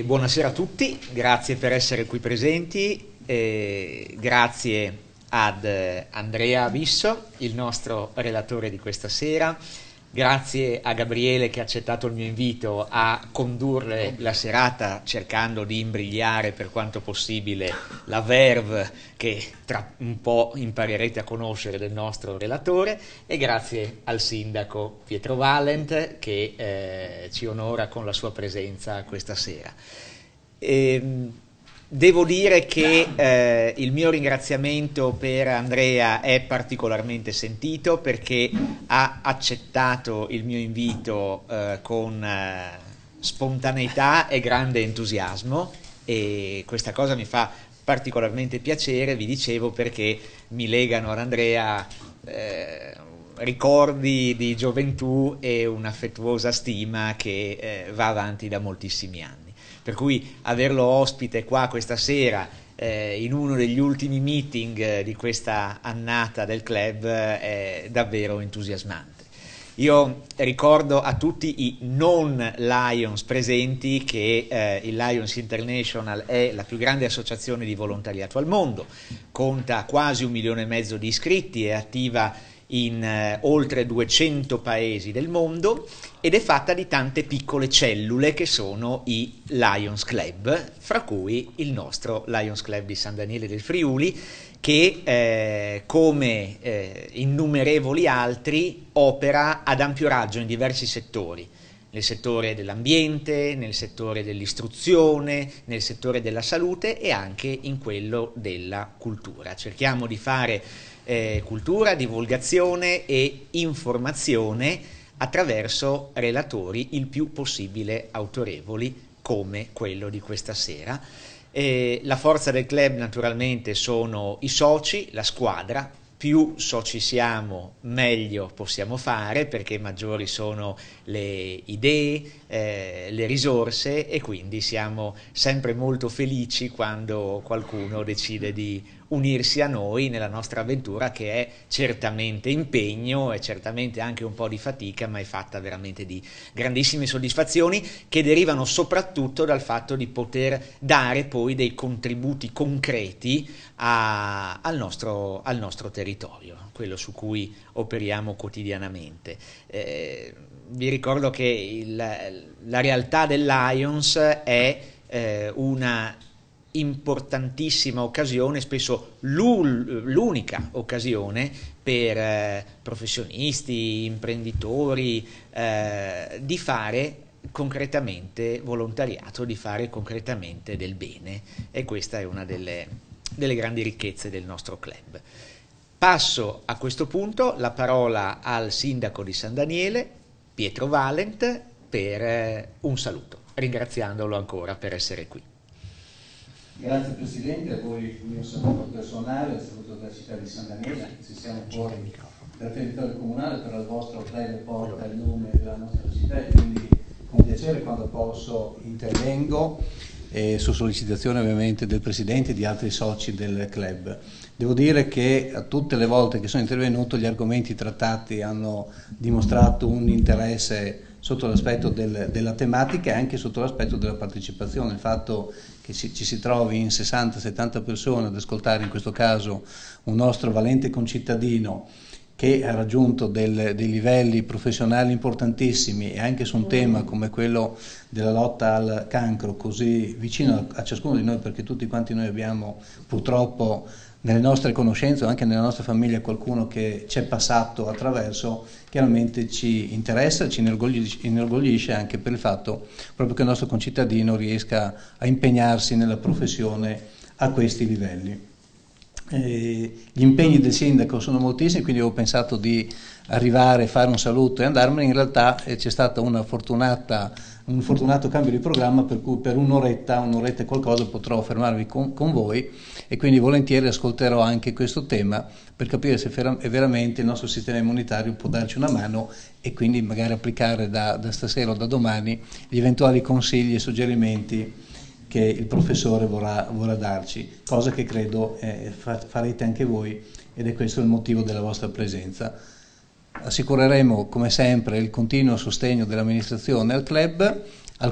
Buonasera a tutti, grazie per essere qui presenti, grazie ad Andrea Abisso, il nostro relatore di questa sera, grazie a Gabriele che ha accettato il mio invito a condurre la serata cercando di imbrigliare per quanto possibile la verve che tra un po' imparerete a conoscere del nostro relatore, e grazie al sindaco Pietro Valent che ci onora con la sua presenza questa sera. Devo dire che il mio ringraziamento per Andrea è particolarmente sentito perché ha accettato il mio invito con spontaneità e grande entusiasmo, e questa cosa mi fa particolarmente piacere, vi dicevo, perché mi legano ad Andrea ricordi di gioventù e un'affettuosa stima che va avanti da moltissimi anni. Per cui averlo ospite qua questa sera in uno degli ultimi meeting di questa annata del club è davvero entusiasmante. Io ricordo a tutti i non Lions presenti che il Lions International è la più grande associazione di volontariato al mondo, conta quasi 1,5 milioni di iscritti, è attiva in oltre 200 paesi del mondo ed è fatta di tante piccole cellule che sono i Lions Club, fra cui il nostro Lions Club di San Daniele del Friuli, che come innumerevoli altri opera ad ampio raggio in diversi settori, nel settore dell'ambiente, nel settore dell'istruzione, nel settore della salute e anche in quello della cultura. Cerchiamo di fare cultura, divulgazione e informazione attraverso relatori il più possibile autorevoli come quello di questa sera. La forza del club naturalmente sono i soci, la squadra. Più soci siamo, meglio possiamo fare, perché maggiori sono le idee, le risorse, e quindi siamo sempre molto felici quando qualcuno decide di unirsi a noi nella nostra avventura, che è certamente impegno e certamente anche un po' di fatica, ma è fatta veramente di grandissime soddisfazioni che derivano soprattutto dal fatto di poter dare poi dei contributi concreti al nostro territorio, quello su cui operiamo quotidianamente. Vi ricordo che la realtà del Lions è una importantissima occasione, spesso l'unica occasione per professionisti, imprenditori, di fare concretamente volontariato, di fare concretamente del bene, e questa è una delle grandi ricchezze del nostro club. Passo a questo punto la parola al sindaco di San Daniele, Pietro Valent, per un saluto, ringraziandolo ancora per essere qui. Grazie Presidente, a voi il mio saluto personale, il saluto della città di San Daniele, ci siamo fuori dal territorio comunale, però il vostro club porta il nome della nostra città e quindi con piacere quando posso intervengo, su sollecitazione ovviamente del Presidente e di altri soci del club. Devo dire che a tutte le volte che sono intervenuto gli argomenti trattati hanno dimostrato un interesse sotto l'aspetto della tematica e anche sotto l'aspetto della partecipazione. Il fatto che ci si trovi in 60-70 persone ad ascoltare in questo caso un nostro valente concittadino che ha raggiunto dei livelli professionali importantissimi, e anche su un tema come quello della lotta al cancro così vicino a ciascuno di noi, perché tutti quanti noi abbiamo purtroppo nelle nostre conoscenze o anche nella nostra famiglia qualcuno che ci è passato attraverso, chiaramente ci interessa, ci inorgoglisce anche per il fatto proprio che il nostro concittadino riesca a impegnarsi nella professione a questi livelli. Gli impegni del sindaco sono moltissimi, quindi ho pensato di arrivare, fare un saluto e andarmene. In realtà c'è stato un fortunato cambio di programma, per cui per un'oretta e qualcosa potrò fermarvi con voi, e quindi volentieri ascolterò anche questo tema per capire se veramente il nostro sistema immunitario può darci una mano, e quindi magari applicare da stasera o da domani gli eventuali consigli e suggerimenti che il professore vorrà darci, cosa che credo farete anche voi, ed è questo il motivo della vostra presenza. Assicureremo come sempre il continuo sostegno dell'amministrazione al club,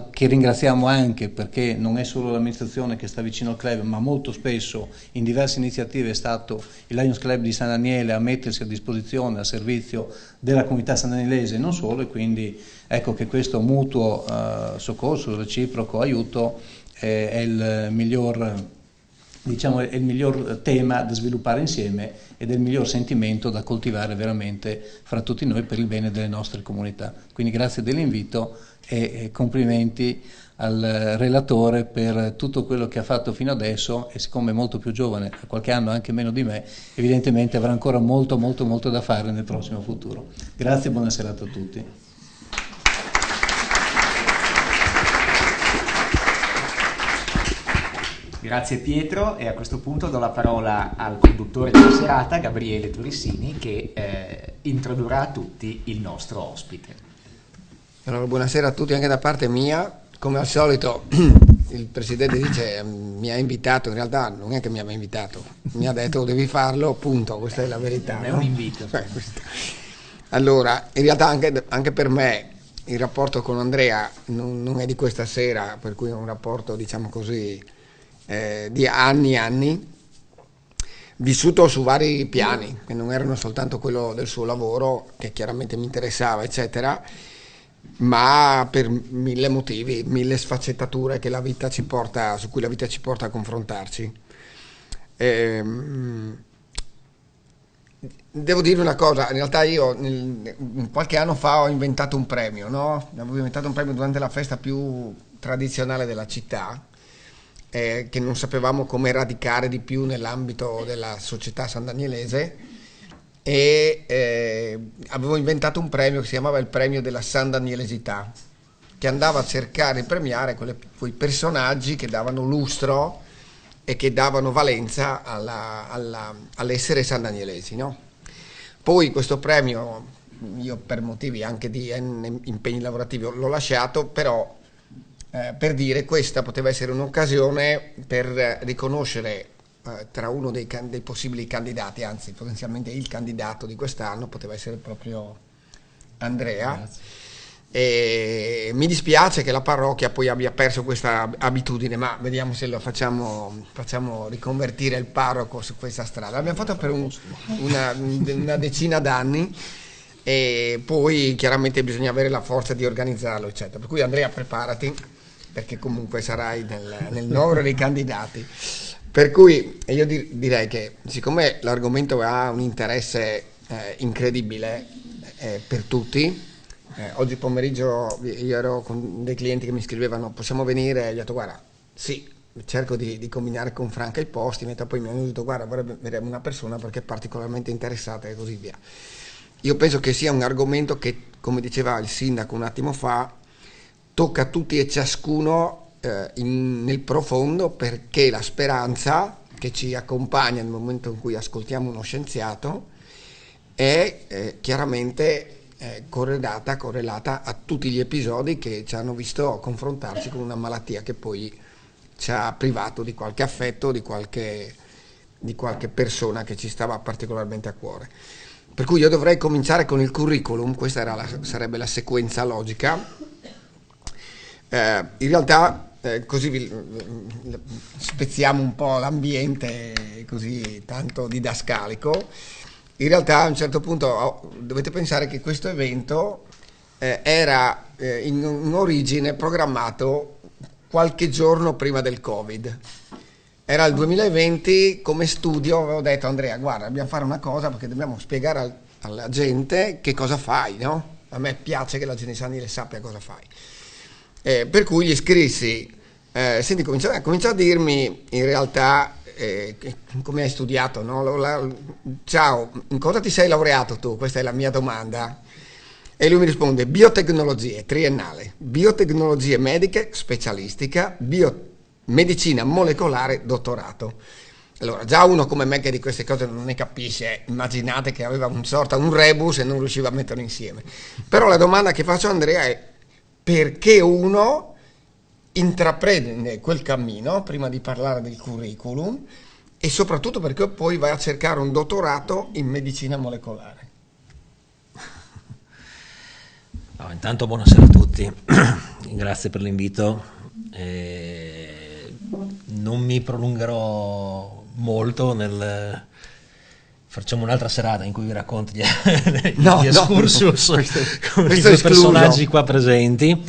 che ringraziamo anche perché non è solo l'amministrazione che sta vicino al club, ma molto spesso in diverse iniziative è stato il Lions Club di San Daniele a mettersi a disposizione, a servizio della comunità sandanielese e non solo, e quindi ecco che questo mutuo soccorso, reciproco aiuto è il miglior, diciamo, è il miglior tema da sviluppare insieme ed è il miglior sentimento da coltivare veramente fra tutti noi per il bene delle nostre comunità. Quindi grazie dell'invito e complimenti al relatore per tutto quello che ha fatto fino adesso, e siccome è molto più giovane, ha qualche anno anche meno di me, evidentemente avrà ancora molto da fare nel prossimo futuro. Grazie e buona serata a tutti. Grazie Pietro, e a questo punto do la parola al conduttore della serata, Gabriele Turissini, che introdurrà a tutti il nostro ospite. Allora, buonasera a tutti anche da parte mia. Come al solito il Presidente dice mi ha invitato, in realtà non è che mi aveva invitato, mi ha detto devi farlo, punto, questa è la verità. Non è un invito. Allora, in realtà anche per me il rapporto con Andrea non è di questa sera, per cui è un rapporto, diciamo così, di anni, vissuto su vari piani, che non erano soltanto quello del suo lavoro, che chiaramente mi interessava, eccetera, ma per mille motivi, mille sfaccettature che la vita ci porta, su cui la vita ci porta a confrontarci. Devo dire una cosa, in realtà io qualche anno fa ho inventato un premio, no? Avevo inventato un premio durante la festa più tradizionale della città, che non sapevamo come radicare di più nell'ambito della società sandanielese, e avevo inventato un premio che si chiamava il premio della sandanielesità, che andava a cercare di premiare quei personaggi che davano lustro e che davano valenza all'essere sandanielesi, no? Poi questo premio io per motivi anche di impegni lavorativi l'ho lasciato, però per dire questa poteva essere un'occasione per riconoscere tra uno dei possibili candidati, anzi potenzialmente il candidato di quest'anno poteva essere proprio Andrea. Grazie. E mi dispiace che la parrocchia poi abbia perso questa abitudine, ma vediamo se lo facciamo riconvertire il parroco su questa strada. L'abbiamo fatto per una decina d'anni e poi chiaramente bisogna avere la forza di organizzarlo, eccetera. Per cui Andrea, preparati, perché comunque sarai nel novero dei candidati. Per cui io direi che siccome l'argomento ha un interesse incredibile per tutti, oggi pomeriggio io ero con dei clienti che mi scrivevano possiamo venire, e gli ho detto guarda sì, cerco di combinare con Franca i posti, mentre poi mi hanno detto guarda vedremo una persona perché è particolarmente interessata e così via. Io penso che sia un argomento che, come diceva il sindaco un attimo fa, tocca tutti e ciascuno nel profondo, perché la speranza che ci accompagna nel momento in cui ascoltiamo uno scienziato è chiaramente correlata a tutti gli episodi che ci hanno visto confrontarci con una malattia che poi ci ha privato di qualche affetto, di qualche persona che ci stava particolarmente a cuore. Per cui io dovrei cominciare con il curriculum, questa sarebbe la sequenza logica. In realtà così spezziamo un po' l'ambiente così tanto didascalico. In realtà a un certo punto dovete pensare che questo evento era in origine programmato qualche giorno prima del Covid. Era il 2020, come studio avevo detto Andrea guarda dobbiamo fare una cosa perché dobbiamo spiegare alla gente che cosa fai, no? A me piace che la gente Sandaniele sappia cosa fai. Per cui gli scrissi, senti comincia a dirmi in realtà come hai studiato, no? Ciao, in cosa ti sei laureato tu? Questa è la mia domanda. E lui mi risponde biotecnologie, triennale, biotecnologie mediche, specialistica, medicina molecolare, dottorato. Allora, già uno come me che di queste cose non ne capisce, immaginate che aveva un rebus e non riusciva a metterlo insieme. Però la domanda che faccio a Andrea è perché uno intraprende quel cammino prima di parlare del curriculum e soprattutto perché poi vai a cercare un dottorato in medicina molecolare. Intanto buonasera a tutti. grazie per l'invito. Non mi prolungherò molto facciamo un'altra serata in cui vi racconto gli excursus con i due personaggi qua presenti,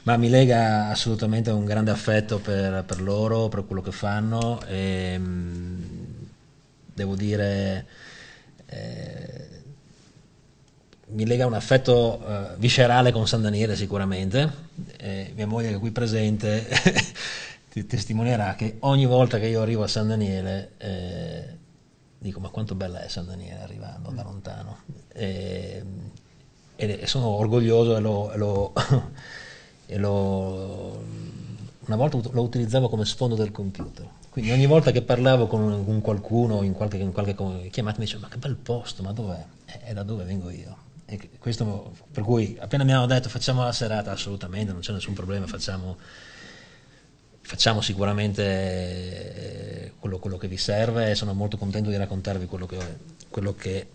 ma mi lega assolutamente un grande affetto per loro, per quello che fanno, e devo dire mi lega un affetto viscerale con San Daniele sicuramente. Mia moglie che è qui presente ti testimonierà che ogni volta che io arrivo a San Daniele dico ma quanto bella è San Daniele arrivando da lontano, e sono orgoglioso una volta lo utilizzavo come sfondo del computer, quindi ogni volta che parlavo con qualcuno in qualche chiamata mi diceva ma che bel posto, ma dov'è? È da dove vengo io. E questo, per cui appena mi hanno detto facciamo la serata, assolutamente non c'è nessun problema, facciamo sicuramente quello che vi serve, e sono molto contento di raccontarvi quello che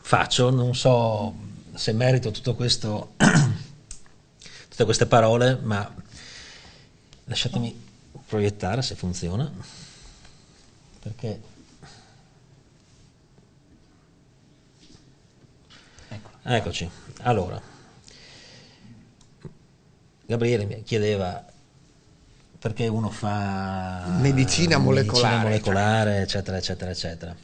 faccio. Non so se merito tutto questo, tutte queste parole, ma lasciatemi proiettare se funziona, perché eccoci. Allora, Gabriele mi chiedeva perché uno fa medicina molecolare, eccetera eccetera eccetera.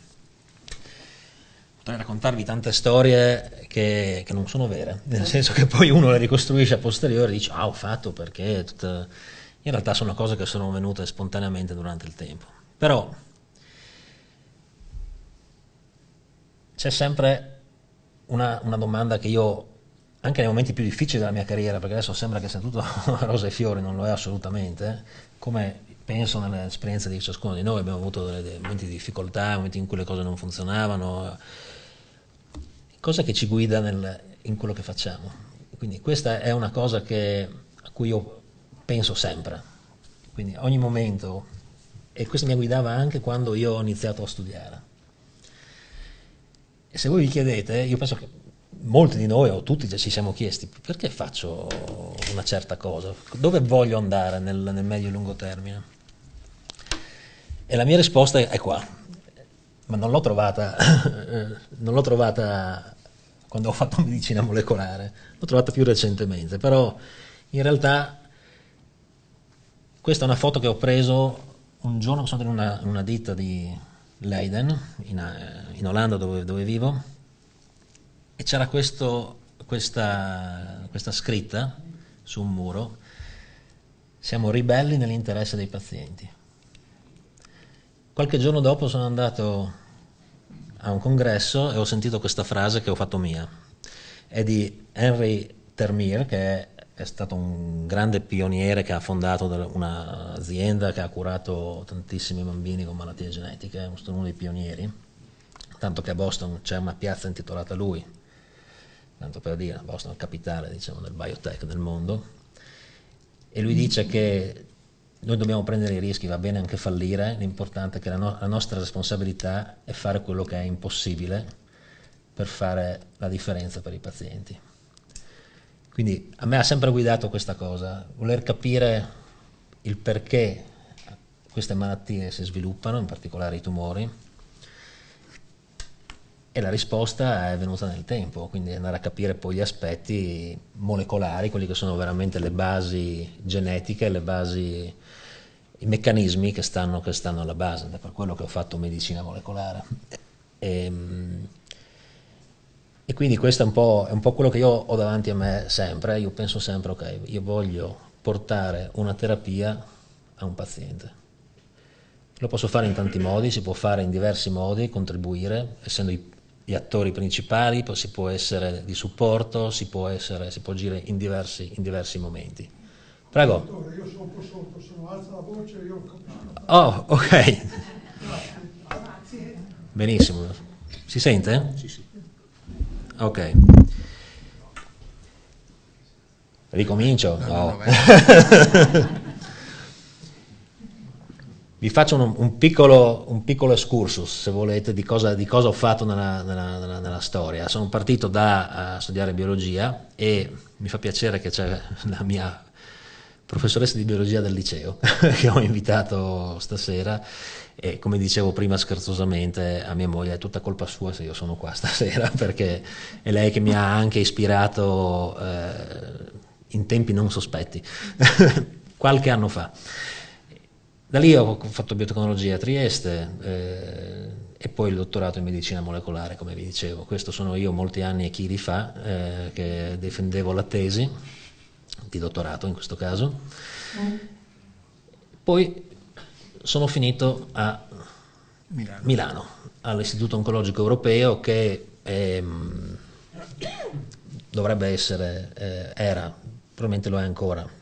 Potrei raccontarvi tante storie che non sono vere, nel senso che poi uno le ricostruisce a posteriori e dice ho fatto perché in realtà sono cose che sono venute spontaneamente durante il tempo. Però c'è sempre una domanda che io, anche nei momenti più difficili della mia carriera, perché adesso sembra che sia tutto rose e fiori, non lo è assolutamente, come penso nell'esperienza di ciascuno di noi, abbiamo avuto dei momenti di difficoltà, momenti in cui le cose non funzionavano, cosa che ci guida in quello che facciamo. Quindi questa è una cosa a cui io penso sempre, quindi ogni momento, e questo mi guidava anche quando io ho iniziato a studiare. E se voi vi chiedete, io penso che molti di noi o tutti ci siamo chiesti perché faccio una certa cosa, dove voglio andare nel medio e lungo termine, e la mia risposta è qua, ma non l'ho trovata quando ho fatto medicina molecolare, l'ho trovata più recentemente. Però in realtà questa è una foto che ho preso un giorno che sono andato in una ditta di Leiden in Olanda dove vivo, e c'era questa scritta su un muro: siamo ribelli nell'interesse dei pazienti. Qualche giorno dopo sono andato a un congresso e ho sentito questa frase che ho fatto mia. È di Henry Termeer, che è stato un grande pioniere che ha fondato un'azienda che ha curato tantissimi bambini con malattie genetiche, è uno dei pionieri, tanto che a Boston c'è una piazza intitolata a lui, tanto per dire, Boston è la capitale, diciamo, del biotech del mondo. E lui dice che noi dobbiamo prendere i rischi, va bene anche fallire, l'importante è che la nostra responsabilità è fare quello che è impossibile per fare la differenza per i pazienti. Quindi a me ha sempre guidato questa cosa, voler capire il perché queste malattie si sviluppano, in particolare i tumori, e la risposta è venuta nel tempo, quindi andare a capire poi gli aspetti molecolari, quelli che sono veramente le basi genetiche, i meccanismi che stanno alla base. È per quello che ho fatto medicina molecolare. E quindi questo è un po' quello che io ho davanti a me sempre. Io penso sempre, ok, io voglio portare una terapia a un paziente. Lo posso fare in tanti modi, si può fare in diversi modi, contribuire, essendo gli attori principali, poi si può essere di supporto, si può agire in diversi momenti. Prego. Dottore, io sono un po' sotto, se non alza la voce io non capisco. Oh, ok. Benissimo. Si sente? Sì, sì. Ok. Ricomincio? No. Vi faccio un piccolo excursus, se volete, di cosa ho fatto nella storia. Sono partito da studiare biologia e mi fa piacere che c'è la mia professoressa di biologia del liceo che ho invitato stasera, e come dicevo prima scherzosamente a mia moglie, è tutta colpa sua se io sono qua stasera, perché è lei che mi ha anche ispirato in tempi non sospetti qualche anno fa. Da lì ho fatto biotecnologia a Trieste e poi il dottorato in medicina molecolare, come vi dicevo. Questo sono io molti anni e chili fa che difendevo la tesi di dottorato in questo caso. Poi sono finito a Milano all'Istituto Oncologico Europeo, che dovrebbe essere, era, probabilmente lo è ancora,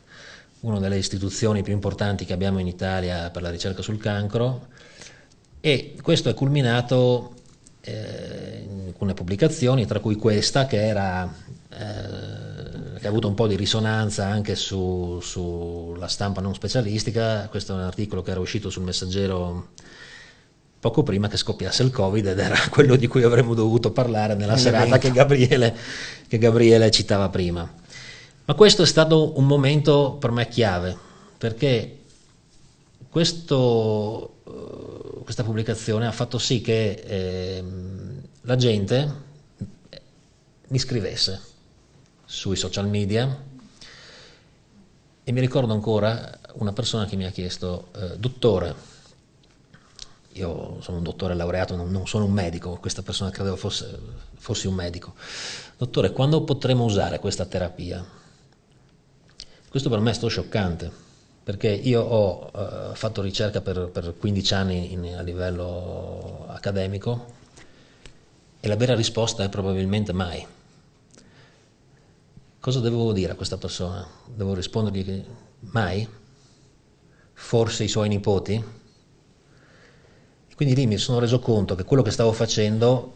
una delle istituzioni più importanti che abbiamo in Italia per la ricerca sul cancro, e questo è culminato in alcune pubblicazioni, tra cui questa che ha avuto un po' di risonanza anche sulla stampa non specialistica. Questo è un articolo che era uscito sul Messaggero poco prima che scoppiasse il Covid, ed era quello di cui avremmo dovuto parlare nella serata che Gabriele citava prima. Ma questo è stato un momento per me chiave, perché questa pubblicazione ha fatto sì che la gente mi scrivesse sui social media, e mi ricordo ancora una persona che mi ha chiesto: dottore, io sono un dottore laureato, non sono un medico, questa persona credevo fossi un medico, dottore, quando potremo usare questa terapia? Questo per me è stato scioccante, perché io ho fatto ricerca per 15 anni a livello accademico, e la vera risposta è probabilmente mai. Cosa devo dire a questa persona? Devo rispondergli che mai? Forse i suoi nipoti? E quindi lì mi sono reso conto che quello che stavo facendo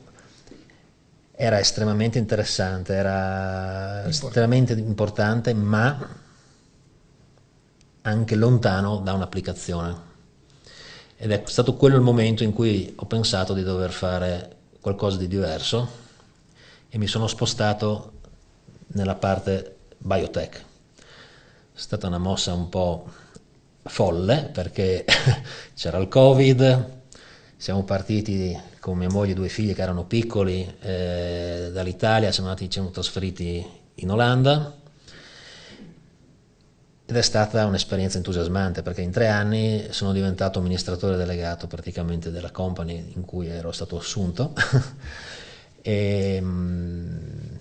era estremamente interessante, era estremamente importante, ma anche lontano da un'applicazione. Ed è stato quello il momento in cui ho pensato di dover fare qualcosa di diverso, e mi sono spostato nella parte biotech. È stata una mossa un po' folle, perché c'era il Covid, siamo partiti con mia moglie e 2 figli che erano piccoli dall'Italia, ci siamo trasferiti in Olanda, ed è stata un'esperienza entusiasmante, perché in 3 anni sono diventato amministratore delegato praticamente della company in cui ero stato assunto e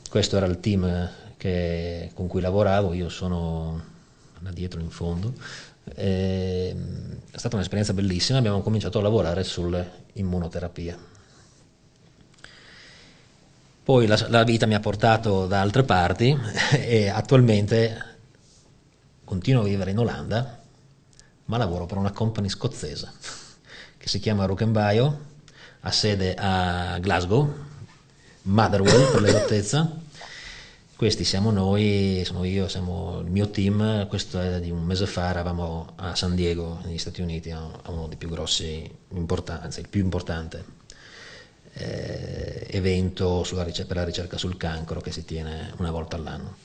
questo era il team con cui lavoravo, io sono là dietro in fondo. È stata un'esperienza bellissima, abbiamo cominciato a lavorare sull'immunoterapia. Poi la vita mi ha portato da altre parti e attualmente continuo a vivere in Olanda, ma lavoro per una company scozzese che si chiama Rook & Bio, ha sede a Glasgow, Motherwell per l'esattezza. Questi siamo noi, sono io, siamo il mio team. Questo è di un mese fa, eravamo a San Diego negli Stati Uniti a uno dei più grossi, il più importante evento per la ricerca sul cancro, che si tiene una volta all'anno.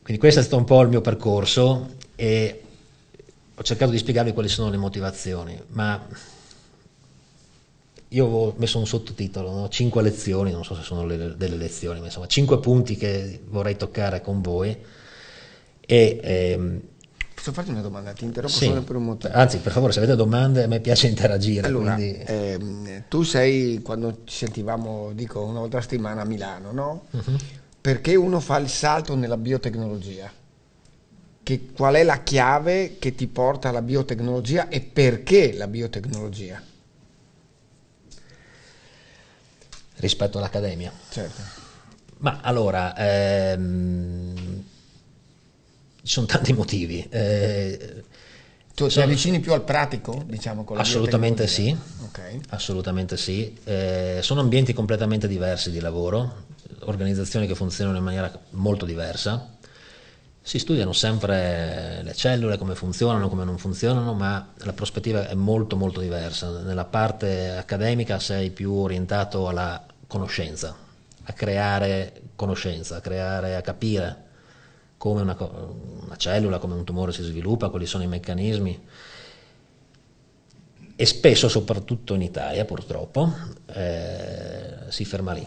Quindi questo è stato un po' il mio percorso, e ho cercato di spiegarvi quali sono le motivazioni, ma io ho messo un sottotitolo, no? 5 lezioni, non so se sono delle lezioni, ma insomma 5 punti che vorrei toccare con voi. Posso farti una domanda? Ti interrompo sì, solo per un motivo. Anzi, per favore, se avete domande, a me piace interagire. Allora, quindi... tu sei, quando ci sentivamo, dico, una volta a settimana a Milano, no? Perché uno fa il salto nella biotecnologia? Qual è la chiave che ti porta alla biotecnologia, e perché la biotecnologia? Rispetto all'accademia? Certo. Ma allora, ci sono tanti motivi. Tu ti avvicini più al pratico, diciamo, con la assolutamente sì, okay. Assolutamente sì. Sono ambienti completamente diversi di lavoro, organizzazioni che funzionano in maniera molto diversa. Si studiano sempre le cellule, come funzionano, come non funzionano, ma la prospettiva è molto molto diversa. Nella parte accademica sei più orientato alla conoscenza, a creare conoscenza, a capire come una cellula, come un tumore si sviluppa, quali sono i meccanismi. E spesso, soprattutto in Italia, purtroppo, si ferma lì.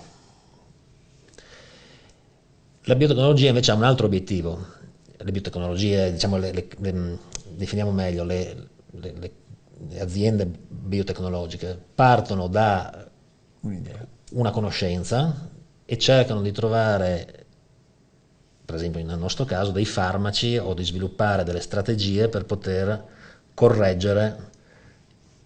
La biotecnologia invece ha un altro obiettivo. Le biotecnologie, diciamo, definiamo meglio, le aziende biotecnologiche partono da una conoscenza e cercano di trovare, per esempio nel nostro caso, dei farmaci o di sviluppare delle strategie per poter correggere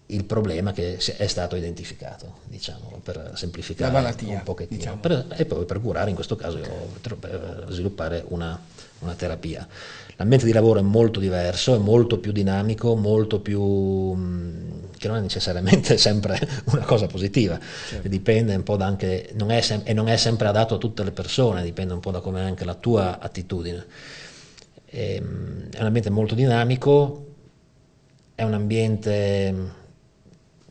il problema che è stato identificato, diciamo, per semplificare la malattia, un pochettino, diciamo. E poi per curare, in questo caso, per sviluppare una terapia. L'ambiente di lavoro è molto diverso, è molto più dinamico, molto più che non è necessariamente sempre una cosa positiva, certo. Dipende un po' da anche, non è sempre adatto a tutte le persone, dipende un po' da come è anche la tua attitudine. È un ambiente molto dinamico, è un ambiente,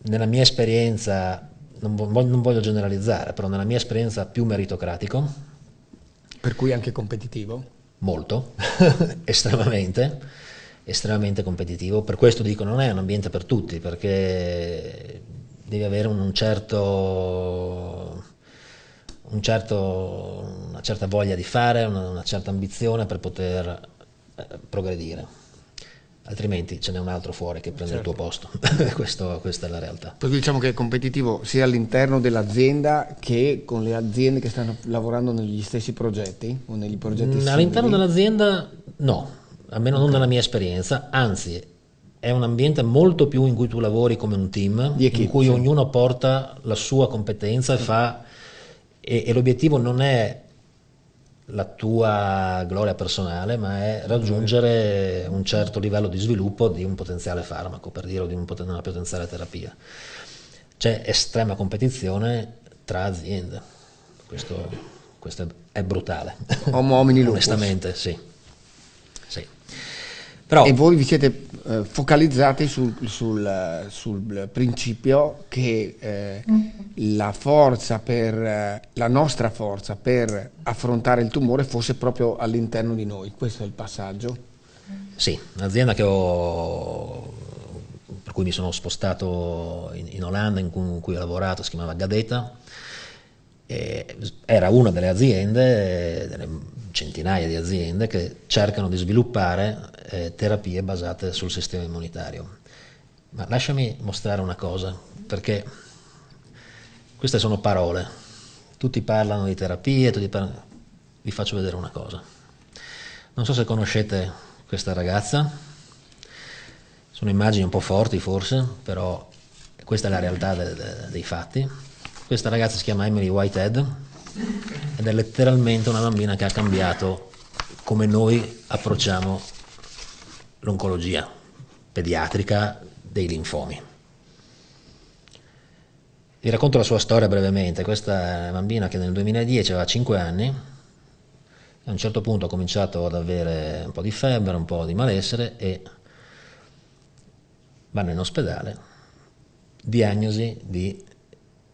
nella mia esperienza, non voglio generalizzare, però nella mia esperienza più meritocratico. Per cui anche competitivo? Molto, estremamente competitivo. Per questo dico, non è un ambiente per tutti, perché devi avere una certa voglia di fare, una certa ambizione per poter progredire. Altrimenti ce n'è un altro fuori che prende certo. Il tuo posto. Questa è la realtà. Per cui diciamo che è competitivo sia all'interno dell'azienda che con le aziende che stanno lavorando negli stessi progetti o negli progetti simili? All'interno dell'azienda no, almeno non nella mia esperienza, anzi è un ambiente molto più in cui tu lavori come un team, in cui ognuno porta la sua competenza e l'obiettivo non è la tua gloria personale, ma è raggiungere un certo livello di sviluppo di un potenziale farmaco, per dire, o di una potenziale terapia. C'è estrema competizione tra aziende, questo è brutale. Homo homini lupus. Onestamente, sì. Però, e voi vi siete focalizzati sul principio che la nostra forza per affrontare il tumore fosse proprio all'interno di noi. Questo è il passaggio? Sì, l'azienda per cui mi sono spostato in Olanda, in cui ho lavorato, si chiamava Gadeta, era una delle aziende, delle centinaia di aziende che cercano di sviluppare terapie basate sul sistema immunitario. Ma lasciami mostrare una cosa, perché queste sono parole, tutti parlano di terapie, vi faccio vedere una cosa. Non so se conoscete questa ragazza, sono immagini un po' forti forse, però questa è la realtà dei fatti. Questa ragazza si chiama Emily Whitehead ed è letteralmente una bambina che ha cambiato come noi approcciamo l'oncologia pediatrica dei linfomi. Vi racconto la sua storia brevemente. Questa è una bambina che nel 2010 aveva 5 anni, a un certo punto ha cominciato ad avere un po' di febbre, un po' di malessere e vanno in ospedale, diagnosi di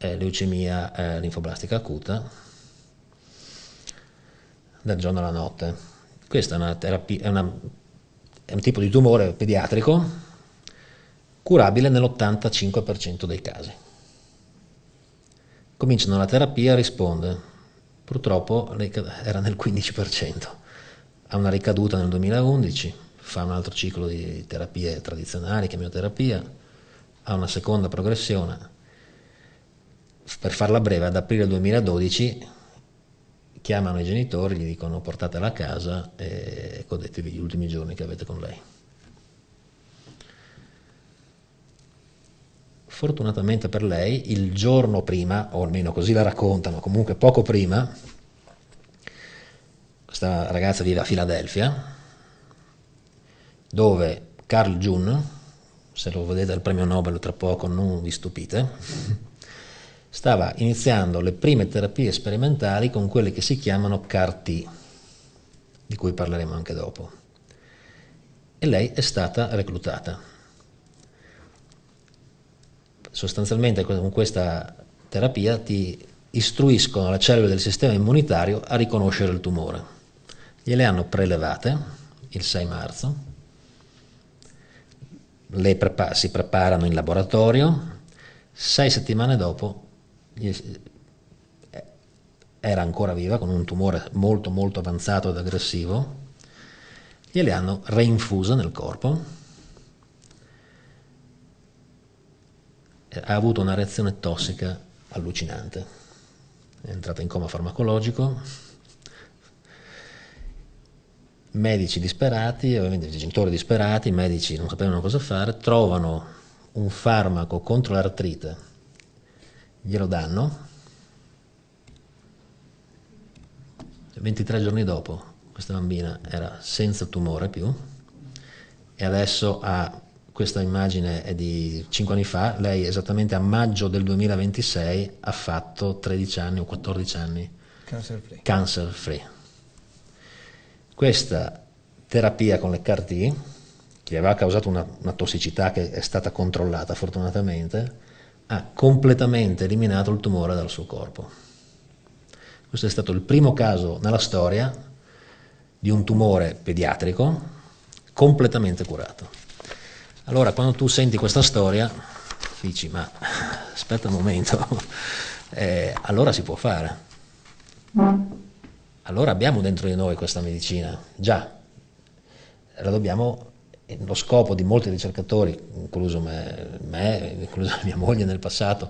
leucemia linfoblastica acuta dal giorno alla notte. Questa è una terapia, è un tipo di tumore pediatrico curabile nell'85% dei casi. Cominciano la terapia, risponde, purtroppo era nel 15%, ha una ricaduta nel 2011, fa un altro ciclo di terapie tradizionali, chemioterapia, ha una seconda progressione. Per farla breve, ad aprile 2012 chiamano i genitori, gli dicono portatela a casa e godetevi gli ultimi giorni che avete con lei. Fortunatamente per lei, il giorno prima, o almeno così la raccontano, comunque poco prima, questa ragazza vive a Filadelfia, dove Carl June, se lo vedete al premio Nobel tra poco non vi stupite, stava iniziando le prime terapie sperimentali con quelle che si chiamano CAR-T. di cui parleremo anche dopo. E lei è stata reclutata. Sostanzialmente con questa terapia ti istruiscono le cellule del sistema immunitario a riconoscere il tumore. Gliele hanno prelevate il 6 marzo, si preparano in laboratorio, 6 settimane dopo era ancora viva con un tumore molto molto avanzato ed aggressivo, gliele hanno reinfuse nel corpo. Ha avuto una reazione tossica allucinante, è entrata in coma farmacologico, medici disperati, ovviamente i genitori disperati, i medici non sapevano cosa fare, trovano un farmaco contro l'artrite, glielo danno, 23 giorni dopo questa bambina era senza tumore più e adesso questa immagine è di 5 anni fa, lei esattamente a maggio del 2026 ha fatto 13 anni o 14 anni cancer free. Questa terapia con le CAR-T, che aveva causato una tossicità che è stata controllata fortunatamente, ha completamente eliminato il tumore dal suo corpo. Questo è stato il primo caso nella storia di un tumore pediatrico completamente curato. Allora, quando tu senti questa storia, dici, ma aspetta un momento, allora si può fare. Allora abbiamo dentro di noi questa medicina, già. Lo scopo di molti ricercatori, incluso me, incluso mia moglie nel passato,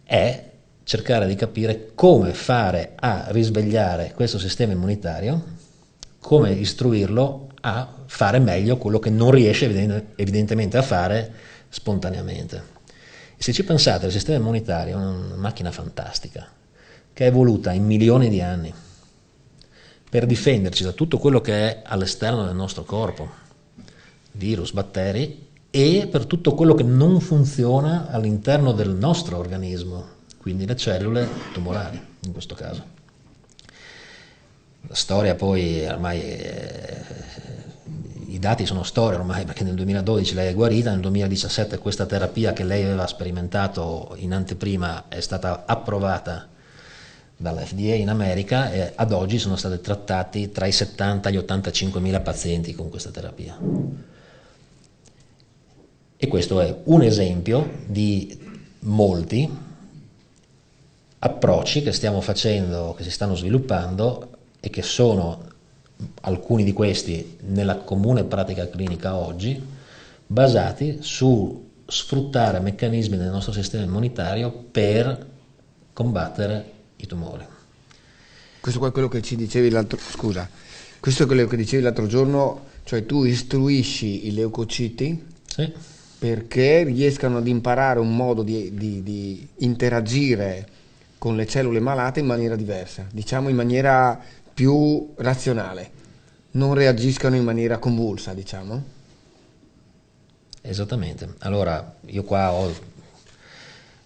è cercare di capire come fare a risvegliare questo sistema immunitario, come istruirlo a fare meglio quello che non riesce evidentemente a fare spontaneamente. E se ci pensate, il sistema immunitario è una macchina fantastica, che è evoluta in milioni di anni per difenderci da tutto quello che è all'esterno del nostro corpo, virus, batteri, e per tutto quello che non funziona all'interno del nostro organismo, quindi le cellule tumorali in questo caso. La storia poi ormai, i dati sono storia ormai, perché nel 2012 lei è guarita, nel 2017 questa terapia che lei aveva sperimentato in anteprima è stata approvata dall'FDA in America e ad oggi sono stati trattati tra i 70 e gli 85 mila pazienti con questa terapia. E questo è un esempio di molti approcci che stiamo facendo, che si stanno sviluppando e che sono alcuni di questi nella comune pratica clinica oggi, basati su sfruttare meccanismi del nostro sistema immunitario per combattere i tumori. Questo è quello che ci dicevi questo è quello che dicevi l'altro giorno, cioè tu istruisci i leucociti, sì, perché riescano ad imparare un modo di interagire con le cellule malate in maniera diversa, diciamo in maniera più razionale, non reagiscano in maniera convulsa, diciamo. Esattamente. Allora, io qua ho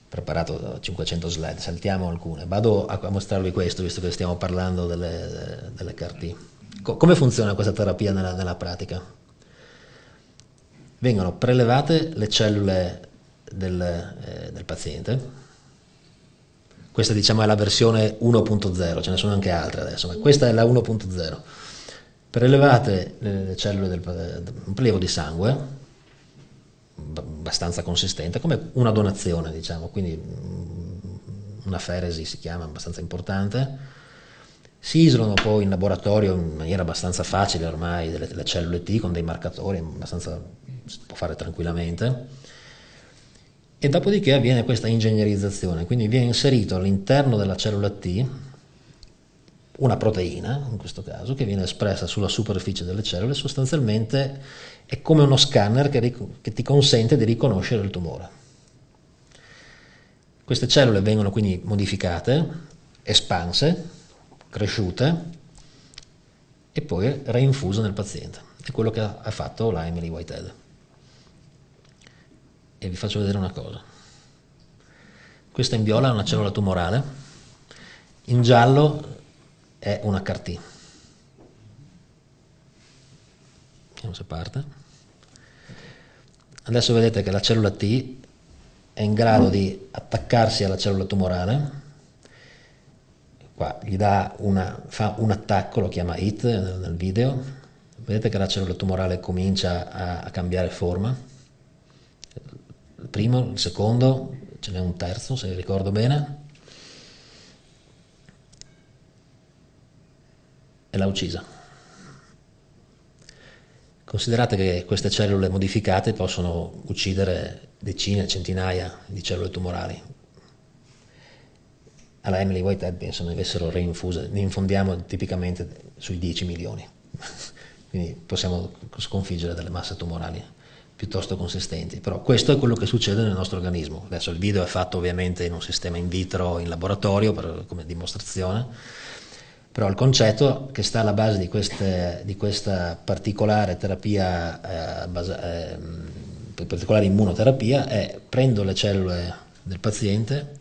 preparato 500 slide, saltiamo alcune, vado a mostrarvi questo, visto che stiamo parlando delle CAR-T. Come funziona questa terapia nella pratica? Vengono prelevate le cellule del paziente. Questa diciamo è la versione 1.0, ce ne sono anche altre adesso, ma questa è la 1.0. Prelevate le cellule un prelievo di sangue abbastanza consistente, come una donazione, diciamo, quindi una feresi si chiama, abbastanza importante. Si isolano poi in laboratorio in maniera abbastanza facile ormai delle cellule T con dei marcatori, abbastanza si può fare tranquillamente. E dopodiché avviene questa ingegnerizzazione, quindi viene inserito all'interno della cellula T una proteina, in questo caso, che viene espressa sulla superficie delle cellule, sostanzialmente è come uno scanner che ti consente di riconoscere il tumore. Queste cellule vengono quindi modificate, espanse, cresciute e poi reinfuse nel paziente. È quello che ha fatto la Emily Whitehead. E vi faccio vedere una cosa. Questa in viola è una cellula tumorale, in giallo è una CAR-T. se parte. Adesso vedete che la cellula T è in grado di attaccarsi alla cellula tumorale. Qua gli fa un attacco, lo chiama hit nel video. Vedete che la cellula tumorale comincia a cambiare forma. Il primo, il secondo, ce n'è un terzo se ricordo bene. E l'ha uccisa. Considerate che queste cellule modificate possono uccidere decine, centinaia di cellule tumorali. Alla Emily Whitehead penso ne avessero reinfuse, ne infondiamo tipicamente sui 10 milioni. Quindi possiamo sconfiggere delle masse tumorali piuttosto consistenti. Però questo è quello che succede nel nostro organismo. Adesso il video è fatto ovviamente in un sistema in vitro, in laboratorio, come dimostrazione. Però il concetto che sta alla base di questa particolare terapia, particolare immunoterapia, è prendo le cellule del paziente,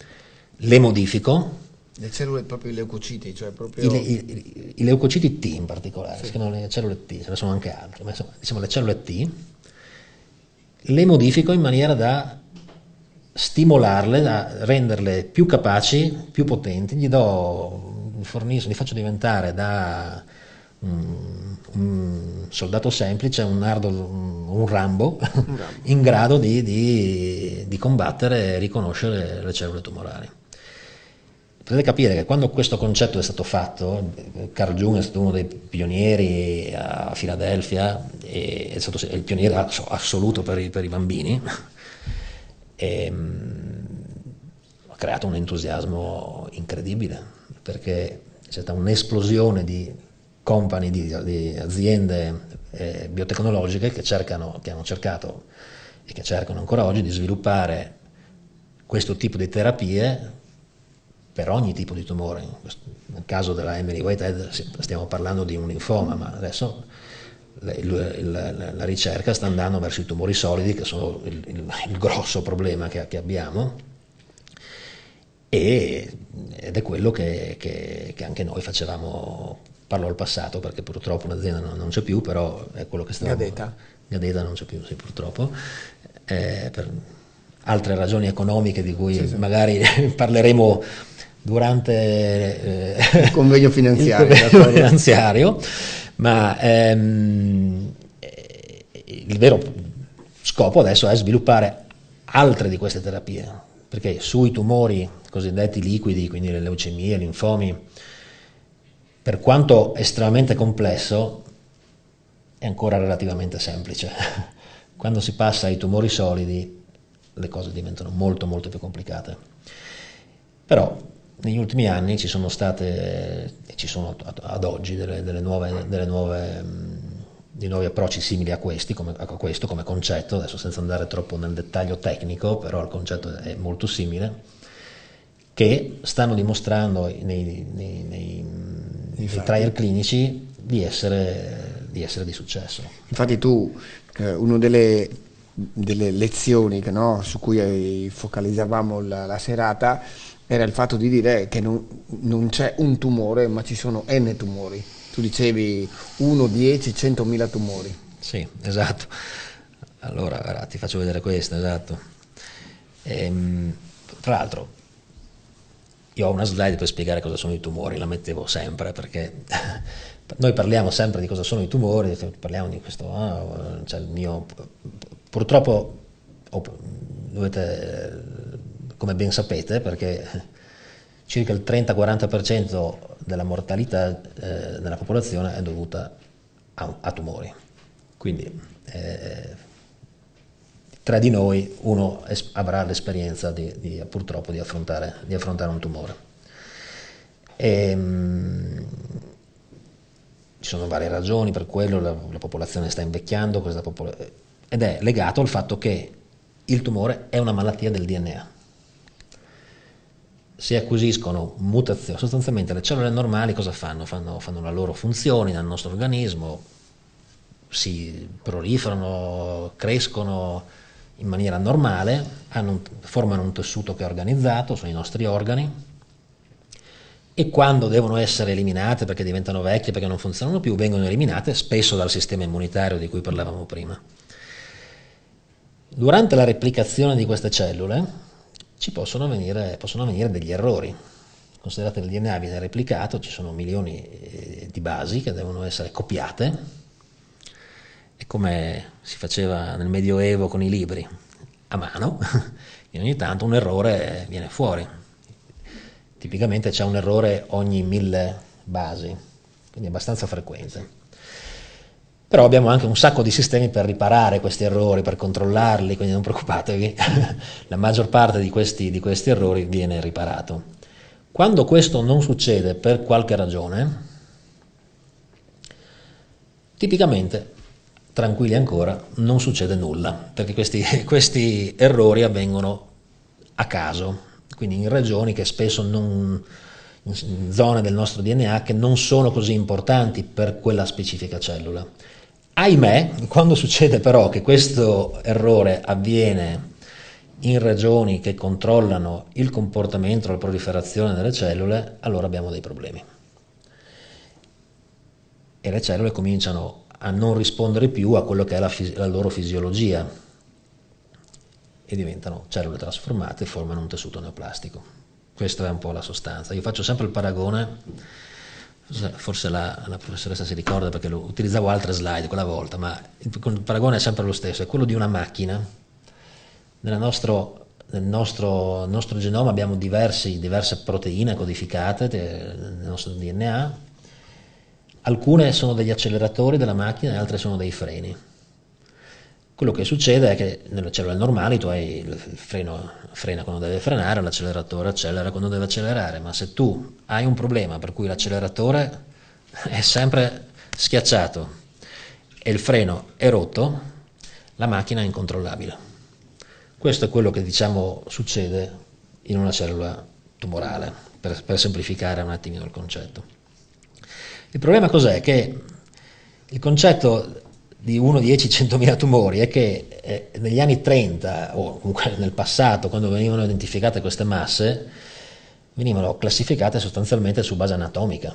le modifico. Le cellule proprio i leucociti, cioè proprio... I leucociti T in particolare, sì. Si chiamano le cellule T, ce ne sono anche altre, ma insomma, diciamo le cellule T, le modifico in maniera da stimolarle, da renderle più capaci, più potenti, li faccio diventare da un soldato semplice, un Rambo, in grado di combattere e riconoscere le cellule tumorali. Potete capire che quando questo concetto è stato fatto, Carl Jung è stato uno dei pionieri a Filadelfia, è stato il pioniere assoluto per i bambini, e ha creato un entusiasmo incredibile, perché c'è stata un'esplosione di company, di aziende biotecnologiche che hanno cercato e che cercano ancora oggi di sviluppare questo tipo di terapie per ogni tipo di tumore. Nel caso della Emily Whitehead stiamo parlando di un linfoma, ma adesso la ricerca sta andando verso i tumori solidi, che sono il grosso problema che abbiamo, ed è quello che anche noi facevamo. Parlo al passato perché purtroppo l'azienda non c'è più, però è quello che stavamo... Gadeta non c'è più, sì, purtroppo, per altre ragioni economiche di cui magari parleremo durante il convegno finanziario, ma il vero scopo adesso è sviluppare altre di queste terapie, perché sui tumori cosiddetti liquidi, quindi le leucemie, i linfomi, per quanto estremamente complesso, è ancora relativamente semplice. Quando si passa ai tumori solidi, le cose diventano molto molto più complicate. Però negli ultimi anni ci sono ad oggi dei nuovi approcci simili a questo come concetto, adesso senza andare troppo nel dettaglio tecnico, però il concetto è molto simile, che stanno dimostrando nei trial clinici di essere di successo. Infatti tu, una delle lezioni su cui focalizzavamo la serata era il fatto di dire che non c'è un tumore, ma ci sono n tumori. Tu dicevi 1, 10, 100.000 tumori. Sì, esatto. Allora, ti faccio vedere questo, esatto. Tra l'altro, io ho una slide per spiegare cosa sono i tumori, la mettevo sempre, perché noi parliamo sempre di cosa sono i tumori, parliamo di questo, cioè il mio... Purtroppo dovete, come ben sapete, perché circa il 30-40% della mortalità della popolazione è dovuta a tumori. Quindi tra di noi uno avrà l'esperienza purtroppo di affrontare un tumore. Ci sono varie ragioni per quello, la popolazione sta invecchiando, ed è legato al fatto che il tumore è una malattia del DNA. Si acquisiscono mutazioni, sostanzialmente le cellule normali cosa fanno? Fanno la loro funzione nel nostro organismo, si proliferano, crescono in maniera normale, formano un tessuto che è organizzato, sono i nostri organi. e quando devono essere eliminate perché diventano vecchie, perché non funzionano più, vengono eliminate spesso dal sistema immunitario di cui parlavamo prima. Durante la replicazione di queste cellule ci possono venire degli errori. Considerate che il DNA viene replicato, ci sono milioni di basi che devono essere copiate, e come si faceva nel Medioevo con i libri a mano, e ogni tanto un errore viene fuori. Tipicamente c'è un errore ogni 1000 basi, quindi è abbastanza frequente. Però abbiamo anche un sacco di sistemi per riparare questi errori, per controllarli, quindi non preoccupatevi, la maggior parte di questi errori viene riparato. Quando questo non succede per qualche ragione, tipicamente, tranquilli ancora, non succede nulla, perché questi errori avvengono a caso, quindi in regioni che spesso in zone del nostro DNA che non sono così importanti per quella specifica cellula. Ahimè, quando succede però che questo errore avviene in regioni che controllano il comportamento e la proliferazione delle cellule, allora abbiamo dei problemi. E le cellule cominciano a non rispondere più a quello che è la loro fisiologia e diventano cellule trasformate e formano un tessuto neoplastico. Questa è un po' la sostanza. Io faccio sempre il paragone, forse la professoressa si ricorda perché utilizzavo altre slide quella volta, ma il paragone è sempre lo stesso, è quello di una macchina. Nel nostro genoma abbiamo diverse proteine codificate nel nostro DNA, alcune sono degli acceleratori della macchina e altre sono dei freni. Quello che succede è che nelle cellule normali tu hai il freno frena quando deve frenare, l'acceleratore accelera quando deve accelerare, ma se tu hai un problema per cui l'acceleratore è sempre schiacciato e il freno è rotto, la macchina è incontrollabile. Questo è quello che diciamo succede in una cellula tumorale, per semplificare un attimino il concetto. Il problema cos'è? Che il concetto di 1, 10, 100.000 tumori è che negli anni 30 o comunque nel passato, quando venivano identificate queste masse, venivano classificate sostanzialmente su base anatomica.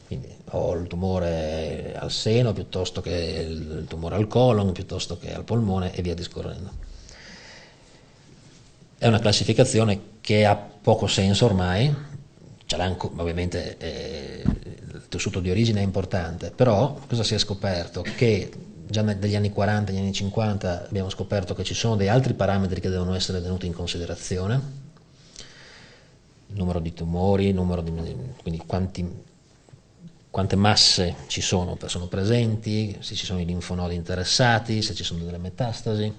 Quindi ho il tumore al seno piuttosto che il tumore al colon, piuttosto che al polmone e via discorrendo. È una classificazione che ha poco senso ormai, ovviamente il tessuto di origine è importante, però cosa si è scoperto? Che già dagli anni 40, agli anni 50 abbiamo scoperto che ci sono dei altri parametri che devono essere tenuti in considerazione, il numero di tumori, quindi quante masse sono presenti, se ci sono i linfonodi interessati, se ci sono delle metastasi.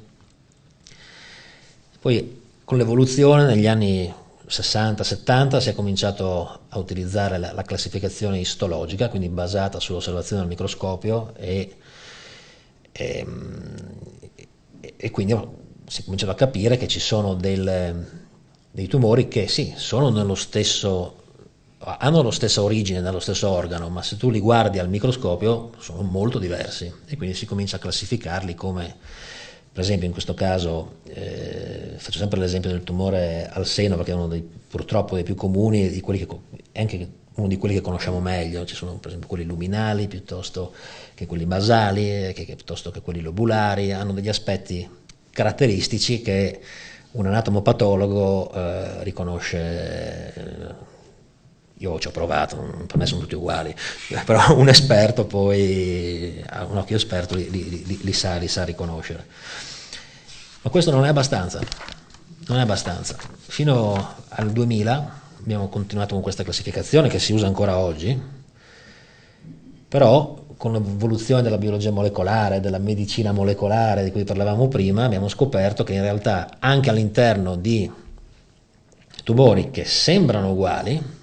Poi con l'evoluzione negli anni 60-70 si è cominciato a utilizzare la classificazione istologica, quindi basata sull'osservazione al microscopio e quindi si è cominciato a capire che ci sono dei tumori che sì, hanno la stessa origine dallo stesso organo, ma se tu li guardi al microscopio sono molto diversi e quindi si comincia a classificarli come, per esempio in questo caso, faccio sempre l'esempio del tumore al seno perché è purtroppo dei più comuni, anche uno di quelli che conosciamo meglio. Ci sono per esempio quelli luminali piuttosto che quelli basali, piuttosto che quelli lobulari, hanno degli aspetti caratteristici che un anatomopatologo riconosce. Io ci ho provato, per me sono tutti uguali, però un esperto poi, un occhio esperto li sa riconoscere. Ma questo non è abbastanza. Fino al 2000 abbiamo continuato con questa classificazione che si usa ancora oggi, però con l'evoluzione della biologia molecolare, della medicina molecolare di cui parlavamo prima, abbiamo scoperto che in realtà anche all'interno di tumori che sembrano uguali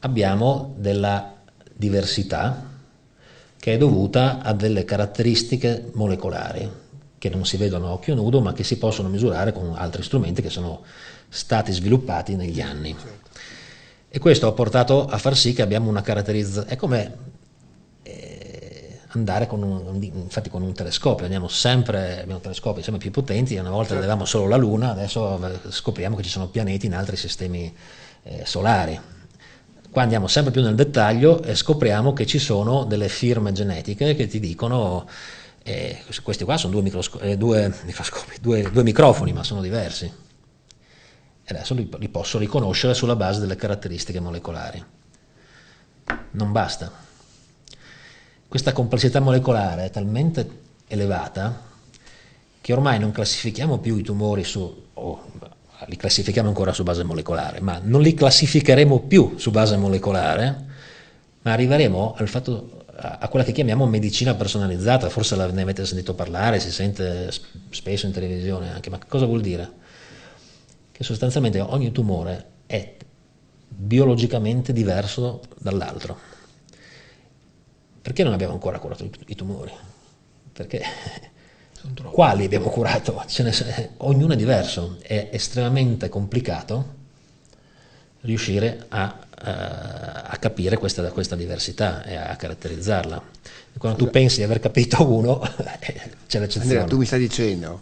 abbiamo della diversità che è dovuta a delle caratteristiche molecolari che non si vedono a occhio nudo ma che si possono misurare con altri strumenti che sono stati sviluppati negli anni. E questo ha portato a far sì che abbiamo una caratterizzazione. È come andare con un telescopio, abbiamo telescopi sempre più potenti, una volta vedevamo solo la Luna, adesso scopriamo che ci sono pianeti in altri sistemi solari. Qua andiamo sempre più nel dettaglio e scopriamo che ci sono delle firme genetiche che ti dicono questi qua sono due microfoni, ma sono diversi. E adesso li posso riconoscere sulla base delle caratteristiche molecolari. Non basta. Questa complessità molecolare è talmente elevata che ormai non classifichiamo più i tumori li classifichiamo ancora su base molecolare, ma non li classificheremo più su base molecolare, ma arriveremo al fatto, a quella che chiamiamo medicina personalizzata. Forse ne avete sentito parlare, si sente spesso in televisione anche, ma cosa vuol dire? Che sostanzialmente ogni tumore è biologicamente diverso dall'altro. Perché non abbiamo ancora curato i tumori? Perché quali abbiamo curato? Ognuno è diverso, è estremamente complicato riuscire a capire questa diversità e a caratterizzarla. Quando tu pensi di aver capito uno, c'è l'eccezione. Andrea, tu mi stai dicendo,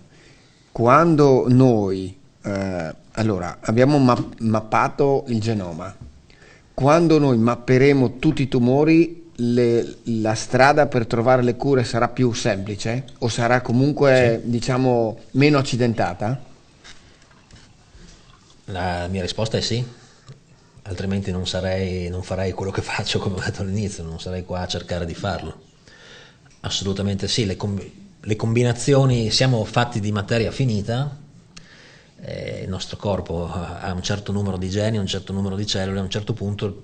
quando noi allora abbiamo mappato il genoma, quando noi mapperemo tutti i tumori, la strada per trovare le cure sarà più semplice o sarà comunque, sì, diciamo, meno accidentata? La mia risposta è sì, altrimenti non farei quello che faccio, come ho detto all'inizio, non sarei qua a cercare di farlo. Assolutamente sì, le combinazioni, siamo fatti di materia finita, il nostro corpo ha un certo numero di geni, un certo numero di cellule, a un certo punto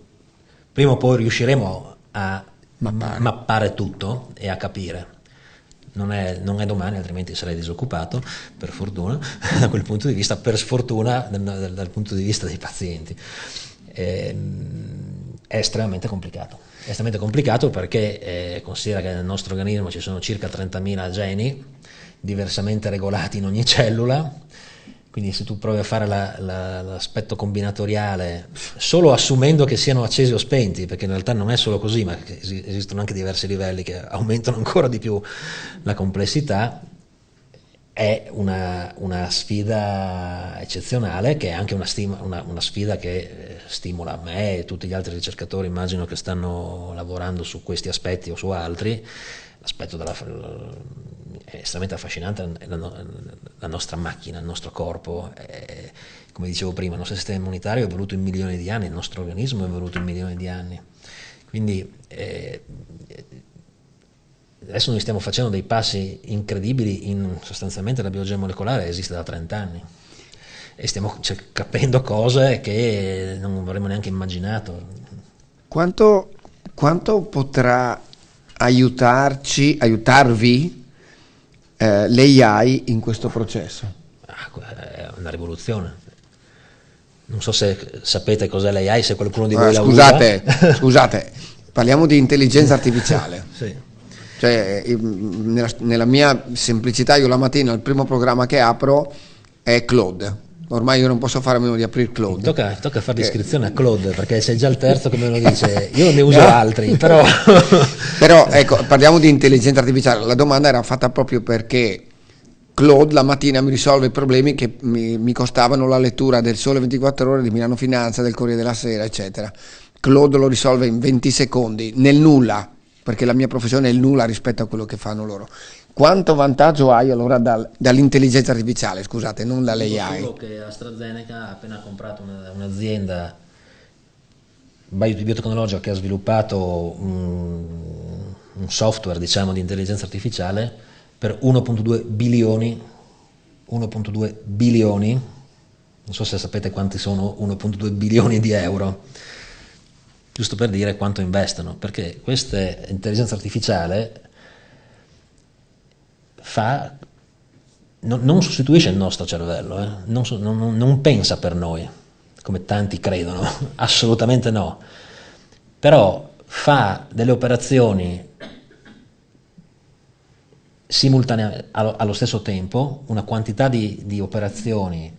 prima o poi riusciremo a mappare tutto e a capire. Non è domani, altrimenti sarei disoccupato, per fortuna, da quel punto di vista, per sfortuna dal punto di vista dei pazienti. È estremamente complicato perché considera che nel nostro organismo ci sono circa 30.000 geni diversamente regolati in ogni cellula. Quindi se tu provi a fare l'aspetto combinatoriale solo assumendo che siano accesi o spenti, perché in realtà non è solo così, ma che esistono anche diversi livelli che aumentano ancora di più la complessità, è una sfida eccezionale, che è anche una sfida che stimola me e tutti gli altri ricercatori, immagino, che stanno lavorando su questi aspetti o su altri. L'aspetto è estremamente affascinante, la nostra macchina, il nostro corpo, come dicevo prima, il nostro sistema immunitario è evoluto in milioni di anni, il nostro organismo è evoluto in milioni di anni, quindi adesso noi stiamo facendo dei passi incredibili sostanzialmente la biologia molecolare esiste da 30 anni e stiamo capendo cose che non avremmo neanche immaginato. Quanto potrà aiutarvi l'AI in questo processo? È una rivoluzione. Non so se sapete cos'è l'AI, se qualcuno di voi la usa. Scusate, parliamo di intelligenza artificiale. Sì. Cioè, nella mia semplicità, io la mattina il primo programma che apro è Claude. Ormai io non posso fare a meno di aprire Claude. Tocca fare l'iscrizione a Claude, perché sei già il terzo che me lo dice. Io ne uso altri, però ecco, parliamo di intelligenza artificiale. La domanda era fatta proprio perché Claude la mattina mi risolve i problemi che mi costavano la lettura del Sole 24 Ore, di Milano Finanza, del Corriere della Sera, eccetera. Claude lo risolve in 20 secondi, nel nulla, perché la mia professione è il nulla rispetto a quello che fanno loro. Quanto vantaggio hai allora dall'intelligenza artificiale, scusate, non dall'AI? Solo che AstraZeneca ha appena comprato un'azienda biotecnologica che ha sviluppato un software, diciamo, di intelligenza artificiale per 1,2 bilioni, non so se sapete quanti sono 1,2 bilioni di euro, giusto per dire quanto investono, perché questa intelligenza artificiale non sostituisce il nostro cervello, non pensa per noi, come tanti credono, assolutamente no, però fa delle operazioni simultaneamente, allo stesso tempo, una quantità di operazioni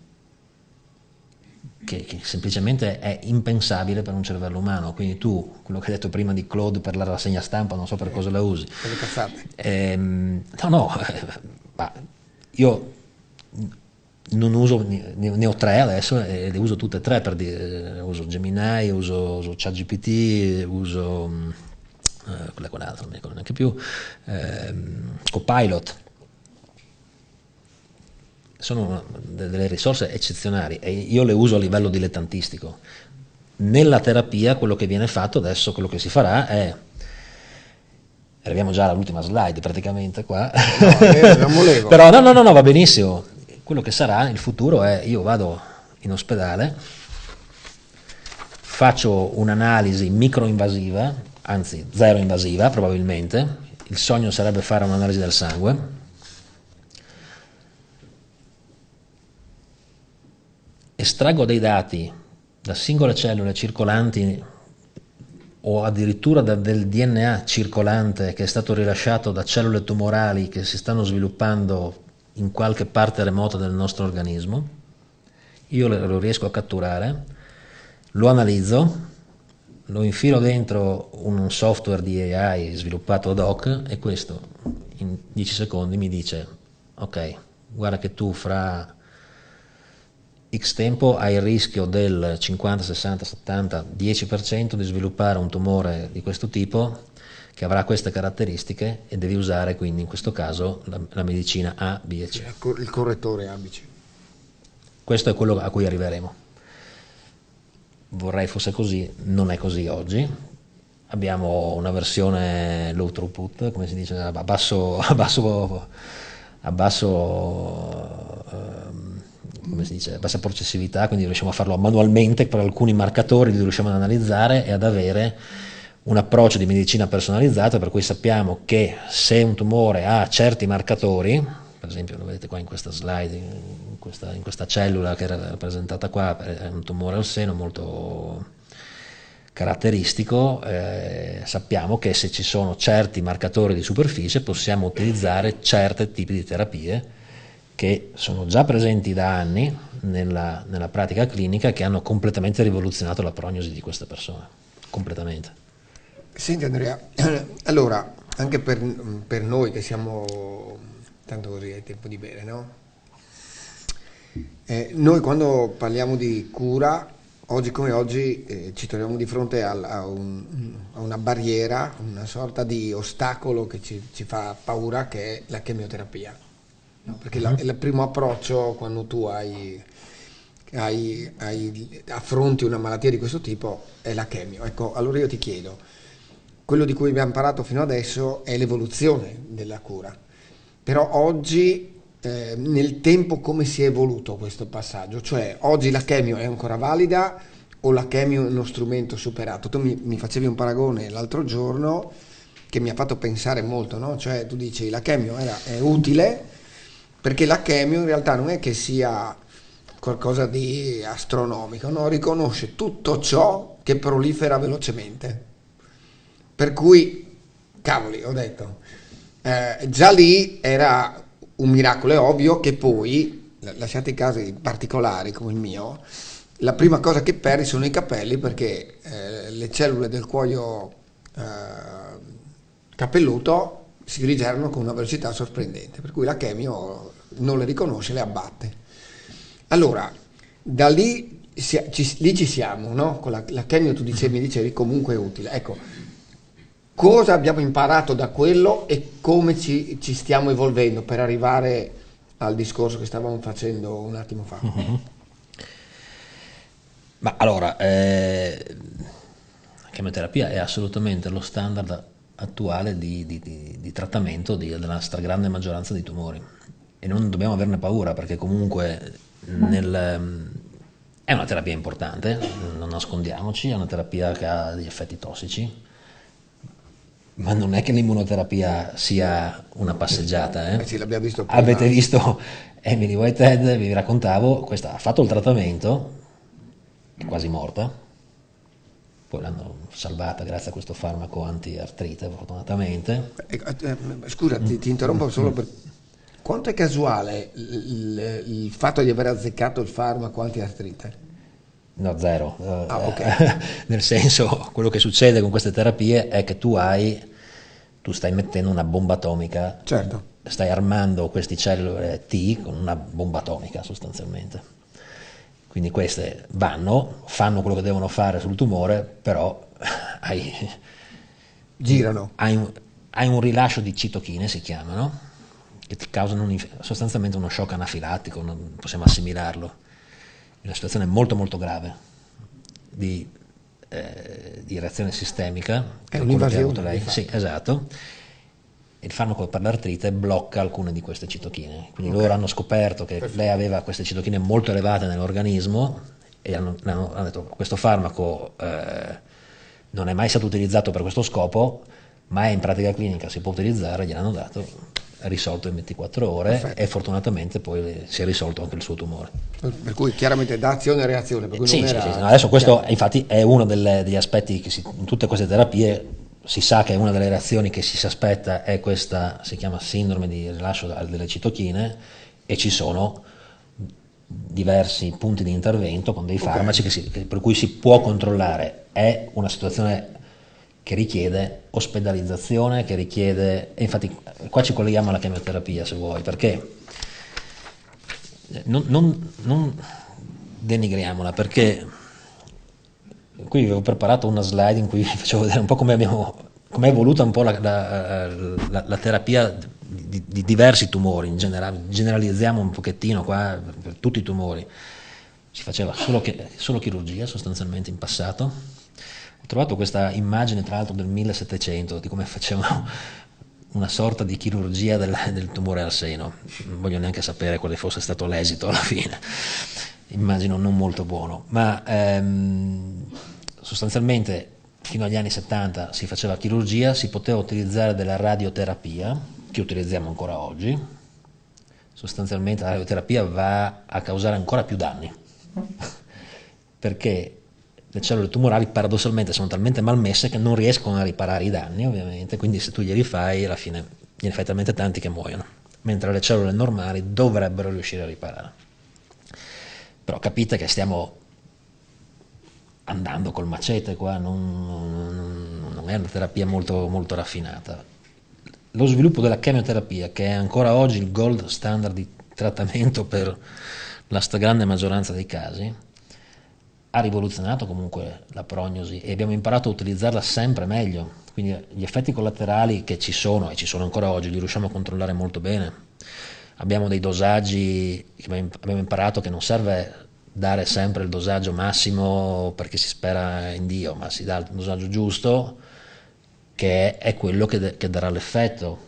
che semplicemente è impensabile per un cervello umano. Quindi tu, quello che hai detto prima di Claude per la rassegna stampa, non so per cosa la usi. Io non uso, ne ho 3 adesso e le uso tutte e 3 per dire, uso Gemini, uso ChatGPT, uso quell'altro, non mi ricordo neanche più, Copilot. Sono delle risorse eccezionali e io le uso a livello dilettantistico. Nella terapia quello che viene fatto adesso, quello che si farà è, arriviamo già all'ultima slide praticamente qua, no, però no, va benissimo. Quello che sarà il futuro è, io vado in ospedale, faccio un'analisi microinvasiva, anzi zero invasiva probabilmente, il sogno sarebbe fare un'analisi del sangue, estraggo dei dati da singole cellule circolanti o addirittura del DNA circolante che è stato rilasciato da cellule tumorali che si stanno sviluppando in qualche parte remota del nostro organismo, io lo riesco a catturare, lo analizzo, lo infilo dentro un software di AI sviluppato ad hoc e questo in 10 secondi mi dice ok, guarda che tu fra X tempo hai il rischio del 50, 60, 70, 10% di sviluppare un tumore di questo tipo che avrà queste caratteristiche e devi usare quindi in questo caso la medicina A, B e C. Il correttore ABC. Questo è quello a cui arriveremo. Vorrei fosse così, non è così oggi. Abbiamo una versione low throughput, come si dice, a basso come si dice, bassa processività, quindi riusciamo a farlo manualmente per alcuni marcatori, li riusciamo ad analizzare e ad avere un approccio di medicina personalizzato, per cui sappiamo che se un tumore ha certi marcatori, per esempio lo vedete qua in questa slide, in questa cellula che era rappresentata qua, è un tumore al seno molto caratteristico, sappiamo che se ci sono certi marcatori di superficie possiamo utilizzare certi tipi di terapie che sono già presenti da anni nella pratica clinica, che hanno completamente rivoluzionato la prognosi di queste persone, completamente. Senti Andrea, allora, anche per noi che siamo, tanto così è tempo di bere, no? Noi quando parliamo di cura, oggi come oggi ci troviamo di fronte a una barriera, una sorta di ostacolo che ci fa paura, che è la chemioterapia. No, perché il primo approccio quando tu affronti una malattia di questo tipo è la chemio. Ecco, allora io ti chiedo, quello di cui abbiamo parlato fino adesso è l'evoluzione della cura, però oggi nel tempo come si è evoluto questo passaggio? Cioè oggi la chemio è ancora valida o la chemio è uno strumento superato? Tu mi facevi un paragone l'altro giorno che mi ha fatto pensare molto, no? Cioè tu dici la chemio è utile, perché la chemio in realtà non è che sia qualcosa di astronomico, no? Riconosce tutto ciò che prolifera velocemente. Per cui, cavoli, ho detto, già lì era un miracolo. È ovvio che poi, lasciate i casi particolari come il mio, la prima cosa che perdi sono i capelli, perché le cellule del cuoio capelluto si rigenerano con una velocità sorprendente, per cui la chemio non le riconosce, le abbatte. Allora, da lì ci siamo, no? Con la chemio tu mi dicevi comunque è utile. Ecco, cosa abbiamo imparato da quello e come ci stiamo evolvendo per arrivare al discorso che stavamo facendo un attimo fa? Ma allora, la chemioterapia è assolutamente lo standard attuale di trattamento della stragrande maggioranza dei tumori e non dobbiamo averne paura, perché comunque è una terapia importante, non nascondiamoci, è una terapia che ha degli effetti tossici, ma non è che l'immunoterapia sia una passeggiata. Sì, l'abbiamo visto prima. Avete visto Emily Whitehead, vi raccontavo, questa ha fatto il trattamento, è quasi morta, poi l'hanno salvata grazie a questo farmaco anti-artrite, fortunatamente. Scusa, ti interrompo solo per... Quanto è casuale il fatto di aver azzeccato il farmaco anti-artrite? No, zero. Ok. Nel senso, quello che succede con queste terapie è che tu stai mettendo una bomba atomica, certo, stai armando queste cellule T con una bomba atomica sostanzialmente. Quindi queste fanno quello che devono fare sul tumore, però Girano. hai un rilascio di citochine, si chiamano, che ti causano sostanzialmente uno shock anafilattico, non possiamo assimilarlo. È una situazione molto molto grave di reazione sistemica. È un'invasione. Lei. Sì, esatto. Il farmaco per l'artrite blocca alcune di queste citochine. Quindi loro hanno scoperto che lei aveva queste citochine molto elevate nell'organismo e hanno detto questo farmaco non è mai stato utilizzato per questo scopo, ma è in pratica clinica, si può utilizzare, gliel'hanno dato, è risolto in 24 ore. Perfetto. E fortunatamente poi si è risolto anche il suo tumore. Per cui chiaramente da azione e reazione. Per cui Sì, non sì, era... sì. No, adesso questo infatti è uno degli aspetti che in tutte queste terapie si sa che una delle reazioni che si aspetta è questa, si chiama sindrome di rilascio delle citochine, e ci sono diversi punti di intervento con dei farmaci per cui si può controllare. È una situazione che richiede ospedalizzazione, che richiede, e infatti qua ci colleghiamo alla chemioterapia se vuoi, perché non denigriamola, perché qui avevo preparato una slide in cui facevo vedere un po' come è evoluta un po' la terapia di diversi tumori in generale. Generalizziamo un pochettino qua per tutti i tumori. Si faceva solo chirurgia sostanzialmente in passato. Ho trovato questa immagine tra l'altro del 1700 di come facevano una sorta di chirurgia del tumore al seno. Non voglio neanche sapere quale fosse stato l'esito alla fine, immagino non molto buono, ma sostanzialmente fino agli anni 70 si faceva chirurgia, si poteva utilizzare della radioterapia, che utilizziamo ancora oggi. Sostanzialmente la radioterapia va a causare ancora più danni, perché le cellule tumorali paradossalmente sono talmente malmesse che non riescono a riparare i danni, ovviamente, quindi se tu glieli fai, alla fine gliene fai talmente tanti che muoiono, mentre le cellule normali dovrebbero riuscire a riparare. Però capite che stiamo andando col macete qua, non è una terapia molto, molto raffinata. Lo sviluppo della chemioterapia, che è ancora oggi il gold standard di trattamento per la stragrande maggioranza dei casi, ha rivoluzionato comunque la prognosi e abbiamo imparato a utilizzarla sempre meglio. Quindi gli effetti collaterali che ci sono, e ci sono ancora oggi, li riusciamo a controllare molto bene. Abbiamo dei dosaggi che abbiamo imparato che non serve dare sempre il dosaggio massimo perché si spera in Dio, ma si dà il dosaggio giusto, che è quello che darà l'effetto.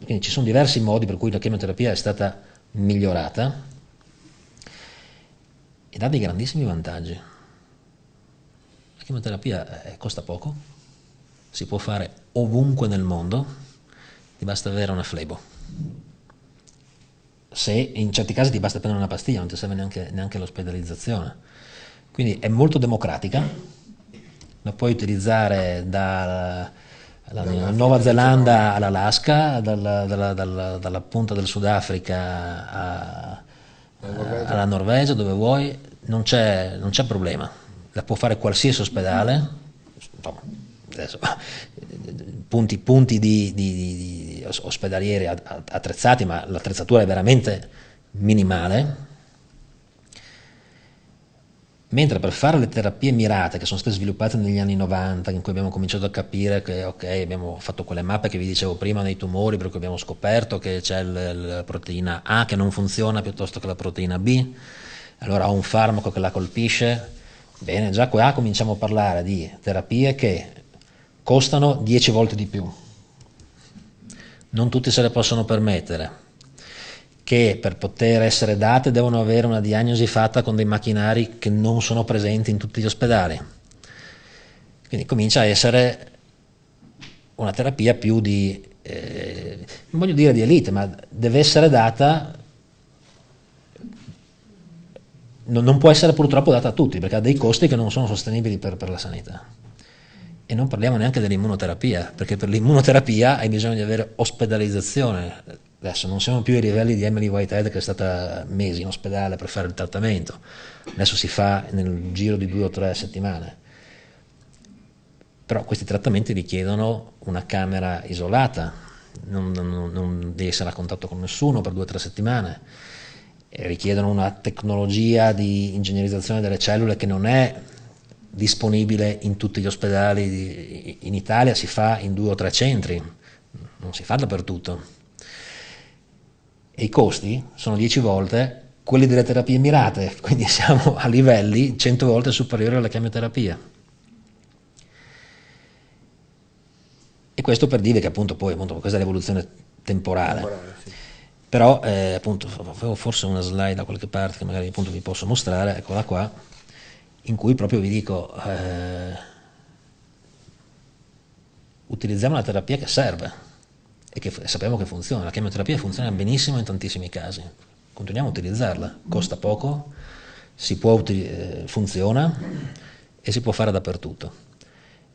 Quindi ci sono diversi modi per cui la chemioterapia è stata migliorata ed ha dei grandissimi vantaggi. La chemioterapia costa poco, si può fare ovunque nel mondo, ti basta avere una flebo. Se in certi casi ti basta prendere una pastiglia, non ti serve neanche l'ospedalizzazione. Quindi è molto democratica, la puoi utilizzare dalla Nuova Zelanda all'Alaska, dalla punta del Sudafrica alla Norvegia, dove vuoi, non c'è problema. La può fare qualsiasi ospedale, adesso, punti di ospedalieri attrezzati, ma l'attrezzatura è veramente minimale. Mentre per fare le terapie mirate che sono state sviluppate negli anni 90, in cui abbiamo cominciato a capire che abbiamo fatto quelle mappe che vi dicevo prima dei tumori, per cui abbiamo scoperto che c'è la proteina A che non funziona piuttosto che la proteina B, allora ho un farmaco che la colpisce. Bene, già qua cominciamo a parlare di terapie che costano 10 volte di più, non tutti se le possono permettere, che per poter essere date devono avere una diagnosi fatta con dei macchinari che non sono presenti in tutti gli ospedali. Quindi comincia a essere una terapia più non voglio dire di elite, ma deve essere data, non può essere purtroppo data a tutti, perché ha dei costi che non sono sostenibili per la sanità. E non parliamo neanche dell'immunoterapia, perché per l'immunoterapia hai bisogno di avere ospedalizzazione. Adesso non siamo più ai livelli di Emily Whitehead, che è stata mesi in ospedale per fare il trattamento, adesso si fa nel giro di 2 o 3 settimane. Però questi trattamenti richiedono una camera isolata, non devi essere a contatto con nessuno per 2 o 3 settimane, e richiedono una tecnologia di ingegnerizzazione delle cellule che non è disponibile in tutti gli ospedali. In Italia si fa in 2 o 3 centri, non si fa dappertutto, e i costi sono 10 volte quelli delle terapie mirate, quindi siamo a livelli 100 volte superiori alla chemioterapia. E questo per dire che appunto poi questa è l'evoluzione temporale. Sì. Però appunto avevo forse una slide da qualche parte che magari appunto vi posso mostrare, eccola qua, in cui proprio vi dico utilizziamo una terapia che serve e che sappiamo che funziona. La chemioterapia funziona benissimo in tantissimi casi, continuiamo a utilizzarla, costa poco, funziona e si può fare dappertutto.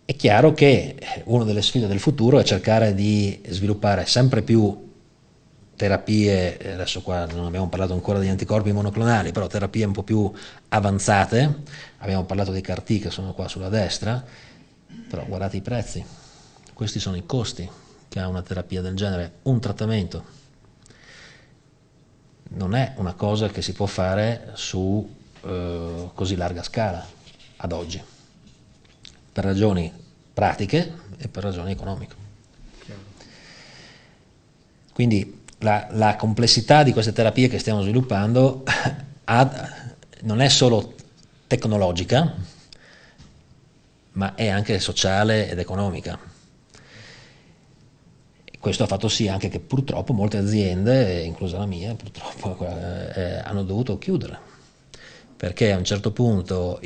È chiaro che una delle sfide del futuro è cercare di sviluppare sempre più terapie, adesso qua non abbiamo parlato ancora degli anticorpi monoclonali, però terapie un po' più avanzate, abbiamo parlato dei CAR-T che sono qua sulla destra, però guardate i prezzi, questi sono i costi che ha una terapia del genere, un trattamento. Non è una cosa che si può fare su così larga scala ad oggi, per ragioni pratiche e per ragioni economiche. Quindi la complessità di queste terapie che stiamo sviluppando non è solo tecnologica, ma è anche sociale ed economica. Questo ha fatto sì anche che purtroppo molte aziende, inclusa la mia, purtroppo hanno dovuto chiudere, perché a un certo punto,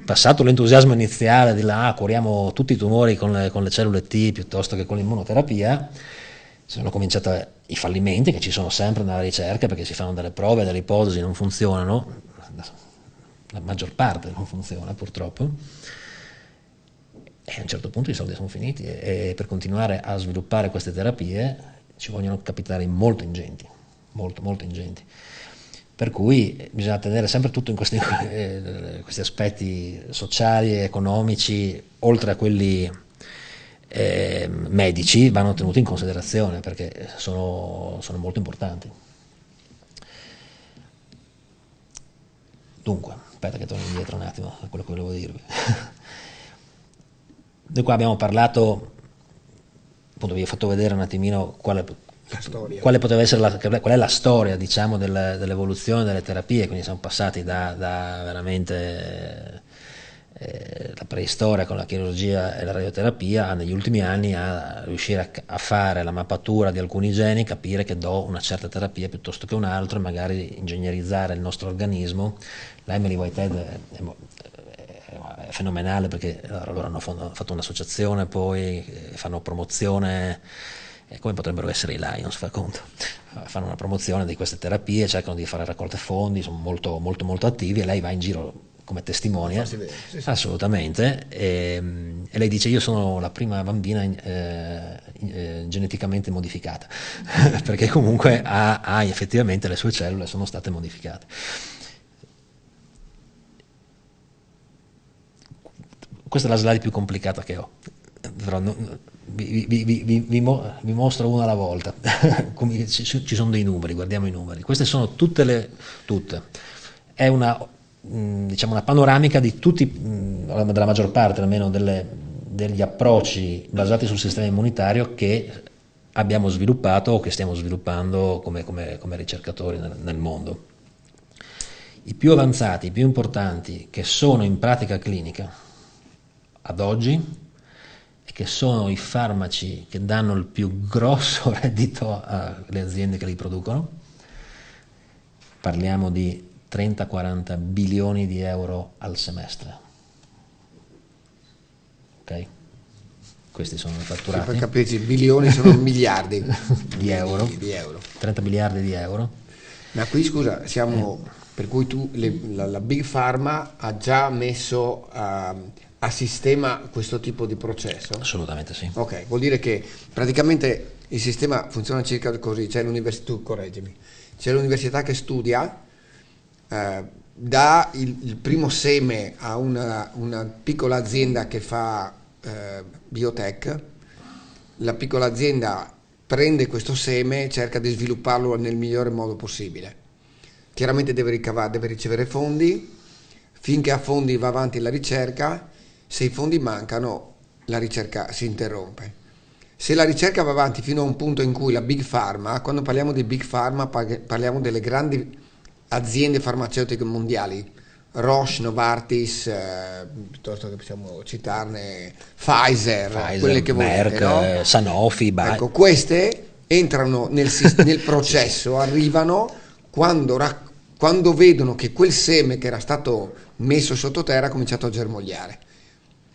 passato l'entusiasmo iniziale di là, curiamo tutti i tumori con le cellule T piuttosto che con l'immunoterapia, sono cominciati i fallimenti che ci sono sempre nella ricerca, perché si fanno delle prove, delle ipotesi, non funzionano, la maggior parte non funziona purtroppo, e a un certo punto i soldi sono finiti e per continuare a sviluppare queste terapie ci vogliono capitali molto ingenti, molto ingenti. Per cui bisogna tenere sempre tutto in questi aspetti sociali e economici, oltre a quelli medici, vanno tenuti in considerazione perché sono molto importanti. Dunque, aspetta che torno indietro un attimo a quello che volevo dirvi. Noi qua abbiamo parlato, appunto vi ho fatto vedere un attimino quale poteva essere qual è la storia, diciamo, dell'evoluzione delle terapie, quindi siamo passati da veramente la preistoria con la chirurgia e la radioterapia negli ultimi anni a riuscire a fare la mappatura di alcuni geni, capire che do una certa terapia piuttosto che un'altra e magari ingegnerizzare il nostro organismo. La Emily Whitehead è fenomenale perché loro hanno fatto un'associazione, poi fanno promozione, come potrebbero essere i Lions, fa conto, fanno una promozione di queste terapie, cercano di fare raccolte fondi, sono molto attivi, e lei va in giro come testimonia, sì. Assolutamente, e lei dice: io sono la prima bambina geneticamente modificata perché comunque ha effettivamente le sue cellule sono state modificate. Questa è la slide più complicata che ho, però vi mostro una alla volta. Ci sono dei numeri, guardiamo i numeri. Queste sono tutte. È una panoramica di tutti, della maggior parte almeno degli approcci basati sul sistema immunitario che abbiamo sviluppato o che stiamo sviluppando come ricercatori nel mondo. I più avanzati, i più importanti, che sono in pratica clinica ad oggi, e che sono i farmaci che danno il più grosso reddito alle aziende che li producono, parliamo di 30-40 bilioni di euro al semestre. Ok? Questi sono i fatturati. Per capirci, bilioni sono miliardi di euro. 30 miliardi di euro. Ma qui, scusa, siamo per cui la Big Pharma ha già messo a sistema questo tipo di processo? Assolutamente sì. Ok, vuol dire che praticamente il sistema funziona circa così: c'è l'università, tu correggimi, c'è l'università che studia, dà il primo seme a una piccola azienda che fa biotech, la piccola azienda prende questo seme e cerca di svilupparlo nel migliore modo possibile. Chiaramente deve ricevere fondi, finché ha fondi va avanti la ricerca, se i fondi mancano la ricerca si interrompe. Se la ricerca va avanti fino a un punto in cui la Big Pharma, quando parliamo di Big Pharma parliamo delle grandi aziende farmaceutiche mondiali, Roche, Novartis, piuttosto che possiamo citarne Pfizer, quelle che volete, Merck, no? Sanofi, Bayer. Ecco, queste entrano nel processo, arrivano quando vedono che quel seme che era stato messo sottoterra ha cominciato a germogliare,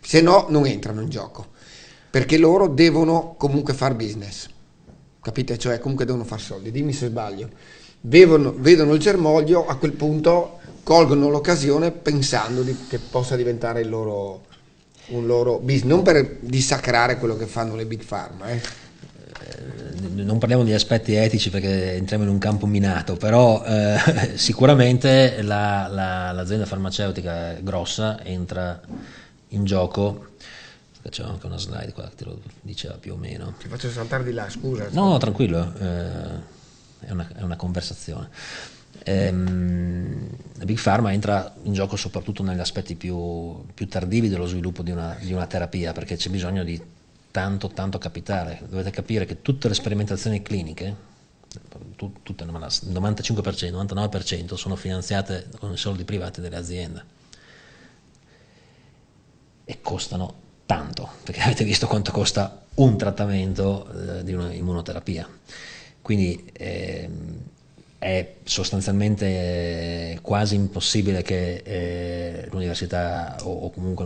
se no non entrano in gioco, perché loro devono comunque far business, capite? Cioè comunque devono far soldi, dimmi se sbaglio. Vedono il germoglio, a quel punto colgono l'occasione pensando che possa diventare un loro business, non per dissacrare quello che fanno le Big Pharma. Non parliamo di aspetti etici perché entriamo in un campo minato, però sicuramente l'azienda farmaceutica grossa entra in gioco. C'è anche una slide qua che te lo diceva più o meno. Ti faccio saltare di là, scusa. No, tranquillo, è una conversazione. La Big Pharma entra in gioco soprattutto negli aspetti più tardivi dello sviluppo di una terapia, perché c'è bisogno di tanto capitale. Dovete capire che tutte le sperimentazioni cliniche, tutte, il 95%, il 99% sono finanziate con i soldi privati delle aziende e costano tanto, perché avete visto quanto costa un trattamento di un'immunoterapia. Quindi è sostanzialmente quasi impossibile che l'università o comunque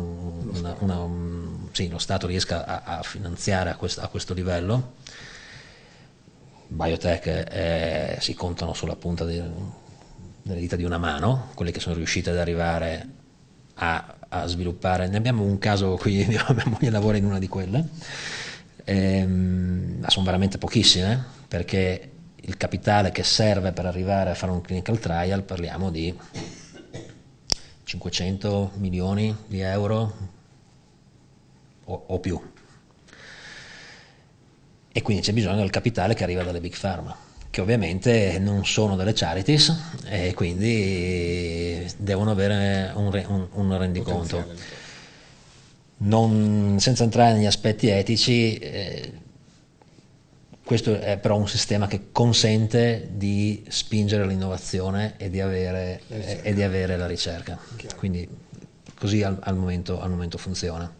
lo Stato riesca a finanziare a questo livello. Biotech si contano sulla punta delle dita di una mano, quelle che sono riuscite ad arrivare a sviluppare. Ne abbiamo un caso qui, mia moglie lavora in una di quelle, ma sono veramente pochissime, perché il capitale che serve per arrivare a fare un clinical trial, parliamo di 500 milioni di euro o più, e quindi c'è bisogno del capitale che arriva dalle Big Pharma, che ovviamente non sono delle charities e quindi devono avere un rendiconto. Senza entrare negli aspetti etici, questo è però un sistema che consente di spingere l'innovazione e di avere la ricerca. Quindi così al momento funziona.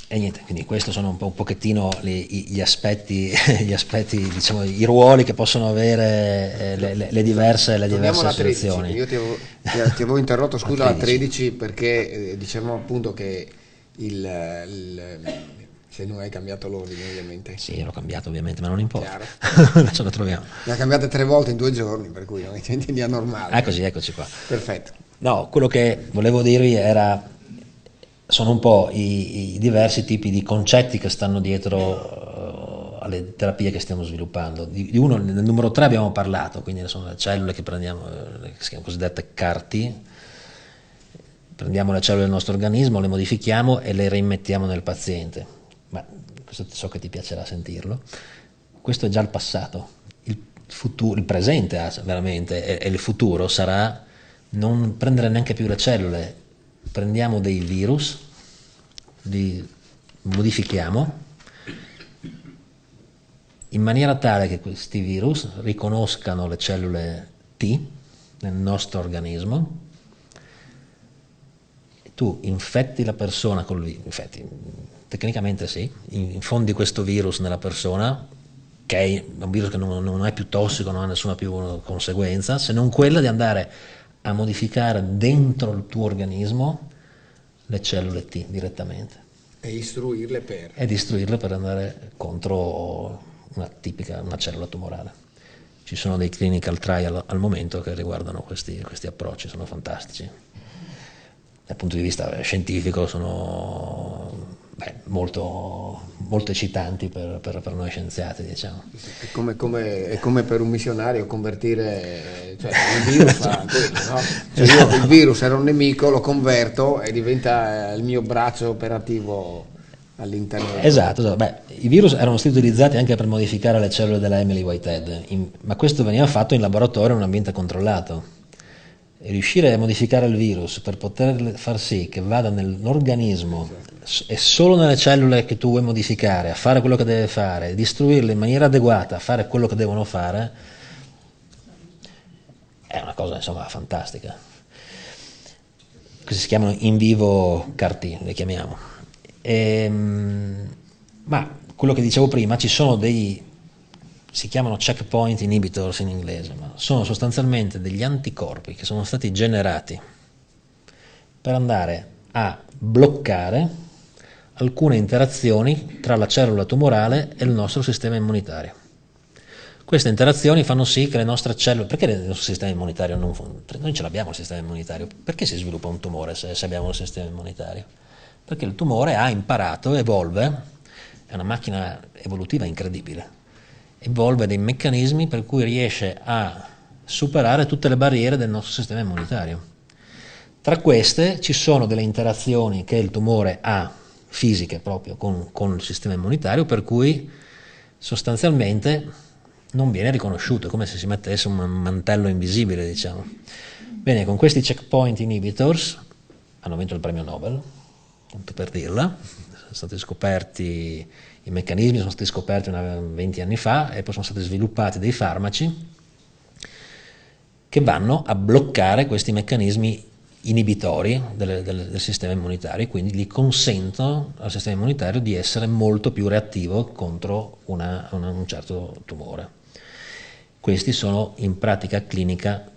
E niente, quindi questi sono un pochettino gli aspetti, diciamo, i ruoli che possono avere le diverse associazioni. Io ti avevo interrotto, scusa, alla 13 perché diciamo appunto che se non hai cambiato l'ordine ovviamente. Sì, l'ho cambiato ovviamente, ma non importa. Adesso lo troviamo. Le ha cambiate 3 volte in 2 giorni, per cui non è in linea normale. Eccoci qua. Perfetto. No, quello che volevo dirvi sono un po' i diversi tipi di concetti che stanno dietro alle terapie che stiamo sviluppando. Di uno, nel numero 3 abbiamo parlato, quindi sono le cellule che prendiamo, che si chiamano cosiddette CAR-T. Prendiamo le cellule del nostro organismo, le modifichiamo e le rimettiamo nel paziente. Ma questo so che ti piacerà sentirlo. Questo è già il passato. Il presente veramente e il futuro sarà non prendere neanche più le cellule. Prendiamo dei virus, li modifichiamo in maniera tale che questi virus riconoscano le cellule T nel nostro organismo. Tu infetti la persona col virus, tecnicamente sì, infondi questo virus nella persona, che è un virus che non è più tossico, non ha nessuna più conseguenza, se non quella di andare a modificare dentro il tuo organismo le cellule T direttamente e istruirle per andare contro una cellula tumorale. Ci sono dei clinical trial al momento che riguardano questi approcci, sono fantastici. Dal punto di vista scientifico sono molto, molto eccitanti per noi scienziati, diciamo. È come per un missionario convertire, cioè il virus fa quello, no? Cioè io il virus era un nemico, lo converto e diventa il mio braccio operativo all'interno del Esatto. I virus erano stati utilizzati anche per modificare le cellule della Emily Whitehead, ma questo veniva fatto in laboratorio in un ambiente controllato. E riuscire a modificare il virus per poter far sì che vada nell'organismo e solo nelle cellule che tu vuoi modificare a fare quello che deve fare, distruirle in maniera adeguata a fare quello che devono fare, è una cosa insomma fantastica. Questi si chiamano in vivo CAR-T, le chiamiamo. Ma quello che dicevo prima, ci sono si chiamano checkpoint inhibitors in inglese, ma sono sostanzialmente degli anticorpi che sono stati generati per andare a bloccare alcune interazioni tra la cellula tumorale e il nostro sistema immunitario. Queste interazioni fanno sì che le nostre cellule, perché il nostro sistema immunitario non funziona? Noi ce l'abbiamo il sistema immunitario, perché si sviluppa un tumore se abbiamo il sistema immunitario? Perché il tumore ha imparato, evolve, è una macchina evolutiva incredibile, evolve dei meccanismi per cui riesce a superare tutte le barriere del nostro sistema immunitario. Tra queste ci sono delle interazioni che il tumore ha, fisiche proprio, con il sistema immunitario, per cui sostanzialmente non viene riconosciuto, è come se si mettesse un mantello invisibile, diciamo. Bene, con questi checkpoint inhibitors hanno vinto il premio Nobel, tanto per dirla, sono stati scoperti i meccanismi, sono stati scoperti 20 anni fa e poi sono stati sviluppati dei farmaci che vanno a bloccare questi meccanismi inibitori del sistema immunitario, quindi gli consentono al sistema immunitario di essere molto più reattivo contro un certo tumore. Questi sono in pratica clinica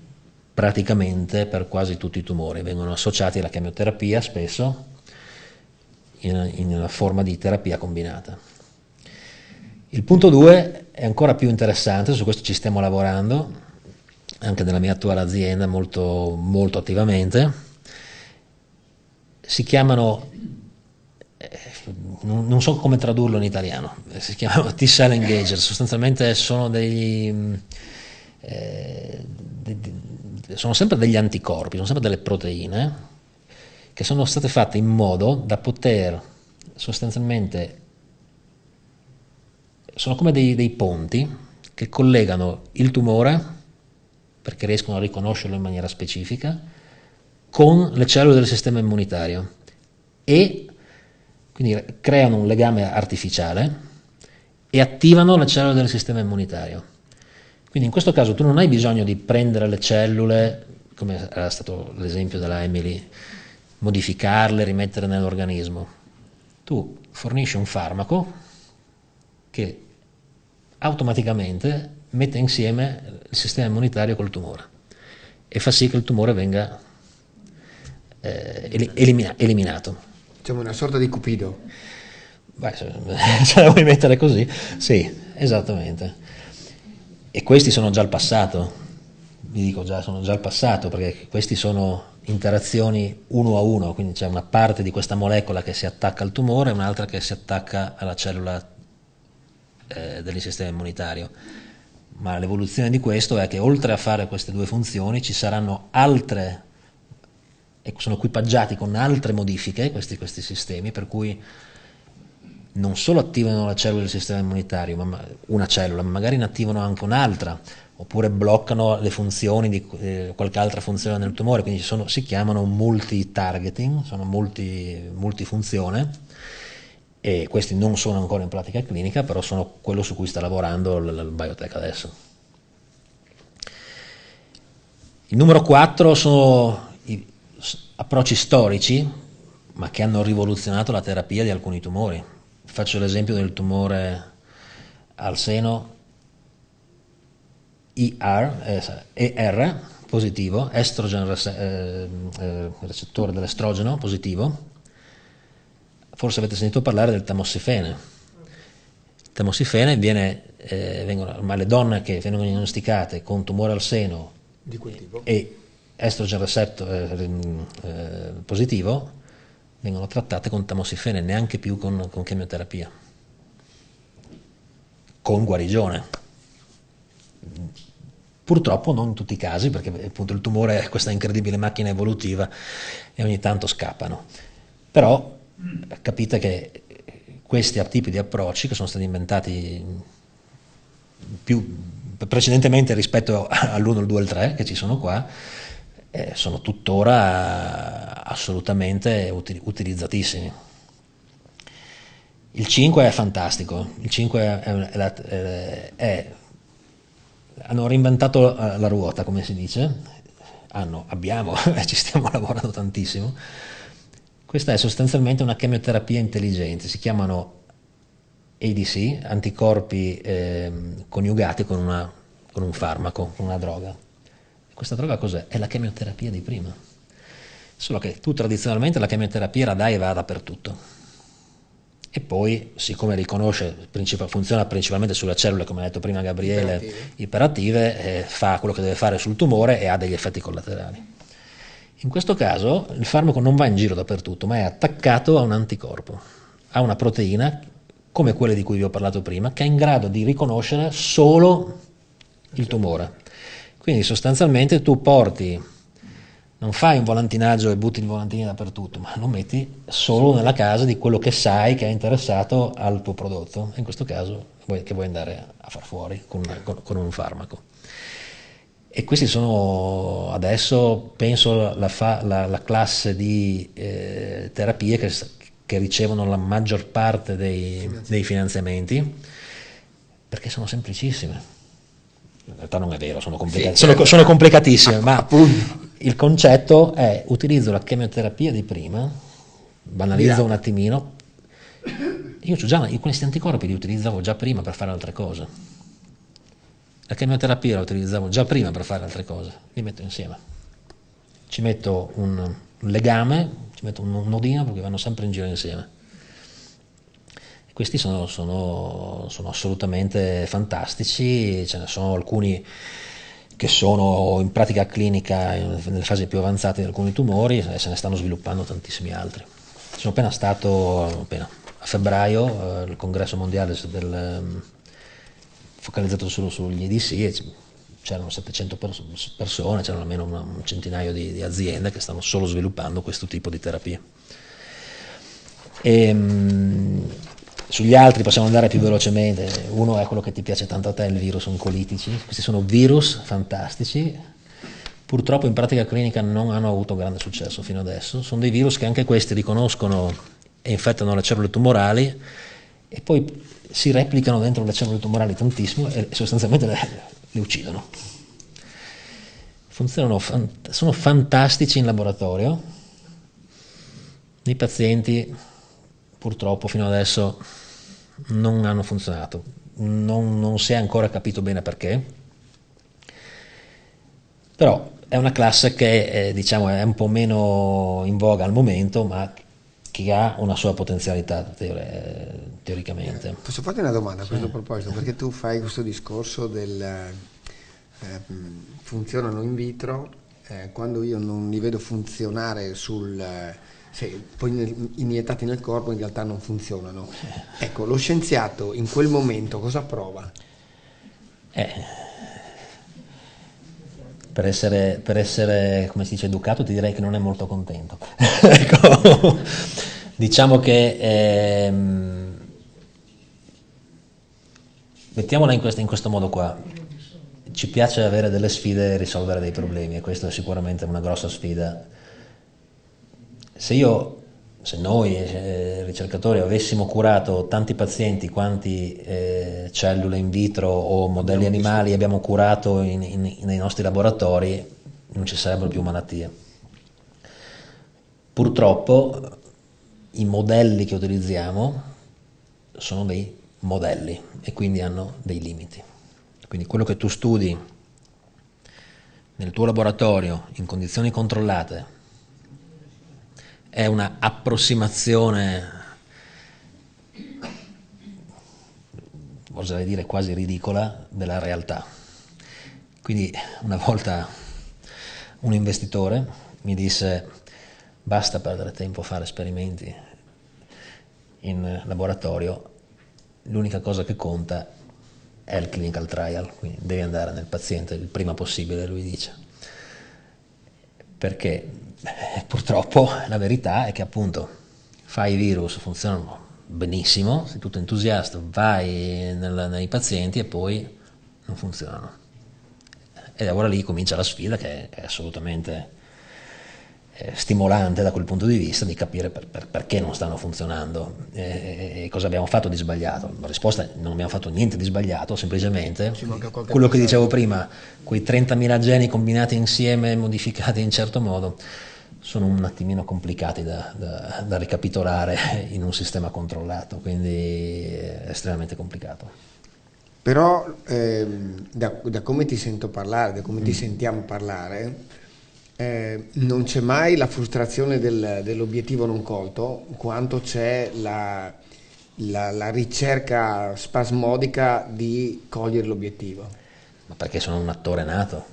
praticamente per quasi tutti i tumori, vengono associati alla chemioterapia spesso in una forma di terapia combinata. Il punto 2 è ancora più interessante, su questo ci stiamo lavorando anche nella mia attuale azienda molto, molto attivamente. Si chiamano, non so come tradurlo in italiano, si chiamano T-cell engager, sostanzialmente sono sono sempre degli anticorpi, sono sempre delle proteine che sono state fatte in modo da poter sostanzialmente, sono come dei ponti che collegano il tumore, perché riescono a riconoscerlo in maniera specifica, con le cellule del sistema immunitario e quindi creano un legame artificiale e attivano le cellule del sistema immunitario. Quindi in questo caso tu non hai bisogno di prendere le cellule, come era stato l'esempio della Emily, modificarle, rimettere nell'organismo. Tu fornisci un farmaco che automaticamente mette insieme il sistema immunitario col tumore e fa sì che il tumore venga eliminato. Diciamo una sorta di Cupido. Beh, se la vuoi mettere così, sì, esattamente. E questi sono già il passato, vi dico già, sono già il passato, perché questi sono interazioni uno a uno, quindi c'è una parte di questa molecola che si attacca al tumore e un'altra che si attacca alla cellula del sistema immunitario. Ma l'evoluzione di questo è che oltre a fare queste due funzioni ci saranno altre, e sono equipaggiati con altre modifiche questi sistemi, per cui non solo attivano la cellula del sistema immunitario, ma una cellula, ma magari ne attivano anche un'altra, oppure bloccano le funzioni di qualche altra funzione nel tumore, quindi si chiamano multi-targeting, sono multifunzione, e questi non sono ancora in pratica clinica, però sono quello su cui sta lavorando il biotech adesso. Il numero 4 sono i approcci storici, ma che hanno rivoluzionato la terapia di alcuni tumori. Faccio l'esempio del tumore al seno ER positivo, estrogen recettore dell'estrogeno positivo. Forse avete sentito parlare del tamossifene. Il tamossifene ormai le donne che vengono diagnosticate con tumore al seno Di quel tipo. e estrogen receptor positivo vengono trattate con tamossifene, neanche più con chemioterapia, con guarigione. Purtroppo non in tutti i casi, perché appunto il tumore è questa incredibile macchina evolutiva e ogni tanto scappano. Però capite che questi tipi di approcci, che sono stati inventati più precedentemente rispetto all'1, il 2 e il 3 che ci sono qua, sono tuttora assolutamente utilizzatissimi. Il 5 è fantastico, il 5 hanno reinventato la ruota, come si dice, abbiamo e ci stiamo lavorando tantissimo. Questa è sostanzialmente una chemioterapia intelligente, si chiamano ADC, anticorpi coniugati con un farmaco, con una droga. Questa droga cos'è? È la chemioterapia di prima, solo che tu tradizionalmente la chemioterapia la dai e va dappertutto. E poi, siccome riconosce, funziona principalmente sulle cellule, come ha detto prima Gabriele, iperattive, fa quello che deve fare sul tumore e ha degli effetti collaterali. In questo caso il farmaco non va in giro dappertutto, ma è attaccato a un anticorpo, a una proteina, come quelle di cui vi ho parlato prima, che è in grado di riconoscere solo il tumore. Quindi sostanzialmente tu non fai un volantinaggio e butti i volantini dappertutto, ma lo metti solo nella casa di quello che sai che è interessato al tuo prodotto, in questo caso che vuoi andare a far fuori con un farmaco. E questi sono adesso, penso, la classe di terapie che ricevono la maggior parte dei finanziamenti, perché sono semplicissime. In realtà non è vero, sono complicatissime, ma appunto. Il concetto è: utilizzo la chemioterapia di prima, banalizzo un attimino, questi anticorpi li utilizzavo già prima per fare altre cose. La chemioterapia la utilizzavo già prima per fare altre cose, li metto insieme. Ci metto un legame, ci metto un nodino, perché vanno sempre in giro insieme. E questi sono assolutamente fantastici, ce ne sono alcuni che sono in pratica clinica nelle fasi più avanzate di alcuni tumori, e se ne stanno sviluppando tantissimi altri. Sono appena stato a febbraio al congresso mondiale focalizzato solo sugli EDC, e c'erano 700 persone, c'erano almeno un centinaio di aziende che stanno solo sviluppando questo tipo di terapia. Sugli altri possiamo andare più velocemente. Uno è quello che ti piace tanto a te, il virus oncolitici. Questi sono virus fantastici, purtroppo in pratica clinica non hanno avuto grande successo fino adesso. Sono dei virus che anche questi riconoscono e infettano le cellule tumorali e poi si replicano dentro le cellule tumorali tantissimo e sostanzialmente le uccidono. Sono fantastici in laboratorio. I pazienti purtroppo fino adesso non hanno funzionato, non si è ancora capito bene perché, però è una classe che è un po' meno in voga al momento, ma che ha una sua potenzialità teoricamente. Posso farti una domanda a questo proposito? Perché tu fai questo discorso del funzionano in vitro, quando io non li vedo funzionare poi iniettati nel corpo in realtà non funzionano. Ecco, lo scienziato in quel momento cosa prova? Per essere, come si dice, educato, ti direi che non è molto contento. Ecco, diciamo che mettiamola in questo modo qua. Ci piace avere delle sfide e risolvere dei problemi, e questo è sicuramente una grossa sfida. Se noi ricercatori avessimo curato tanti pazienti quanti cellule in vitro o modelli animali abbiamo curato nei nostri laboratori, non ci sarebbero più malattie. Purtroppo i modelli che utilizziamo sono dei modelli e quindi hanno dei limiti. Quindi quello che tu studi nel tuo laboratorio in condizioni controllate è una approssimazione, oserei dire quasi ridicola, della realtà. Quindi una volta un investitore mi disse: basta perdere tempo a fare esperimenti in laboratorio, l'unica cosa che conta è il clinical trial, quindi devi andare nel paziente il prima possibile, lui dice. Perché purtroppo la verità è che appunto fai i virus, funzionano benissimo, sei tutto entusiasta, vai nei pazienti e poi non funzionano. E allora lì comincia la sfida, che è assolutamente stimolante da quel punto di vista, di capire perché non stanno funzionando e cosa abbiamo fatto di sbagliato. La risposta è: non abbiamo fatto niente di sbagliato, semplicemente quello che dicevo prima, quei 30.000 geni combinati insieme, modificati in certo modo, sono un attimino complicati da ricapitolare in un sistema controllato, quindi è estremamente complicato. Però da come ti sento parlare, da come ti sentiamo parlare, non c'è mai la frustrazione dell'obiettivo non colto, quanto c'è la ricerca spasmodica di cogliere l'obiettivo. Ma perché sono un attore nato?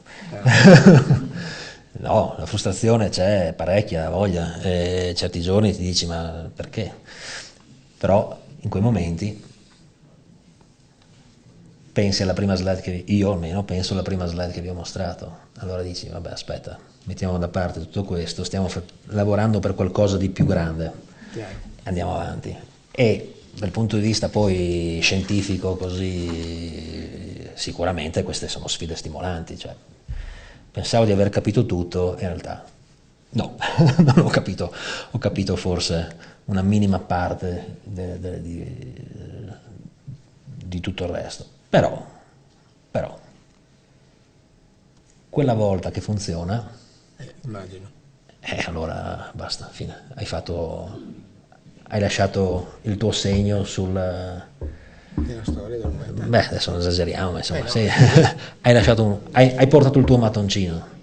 No, la frustrazione c'è parecchia, voglia, e certi giorni ti dici ma perché? Però in quei momenti pensi alla prima slide che io almeno penso alla prima slide che vi ho mostrato, allora dici vabbè aspetta, mettiamo da parte tutto questo, stiamo lavorando per qualcosa di più grande, andiamo avanti. E dal punto di vista poi scientifico così sicuramente queste sono sfide stimolanti, cioè pensavo di aver capito tutto, in realtà no, non ho capito, ho capito forse una minima parte di tutto il resto. Però, quella volta che funziona, Immagino. Allora basta, fine. Hai lasciato il tuo segno Nella storia dell'umanità. beh, adesso non esageriamo, ma insomma, sì. hai portato il tuo mattoncino.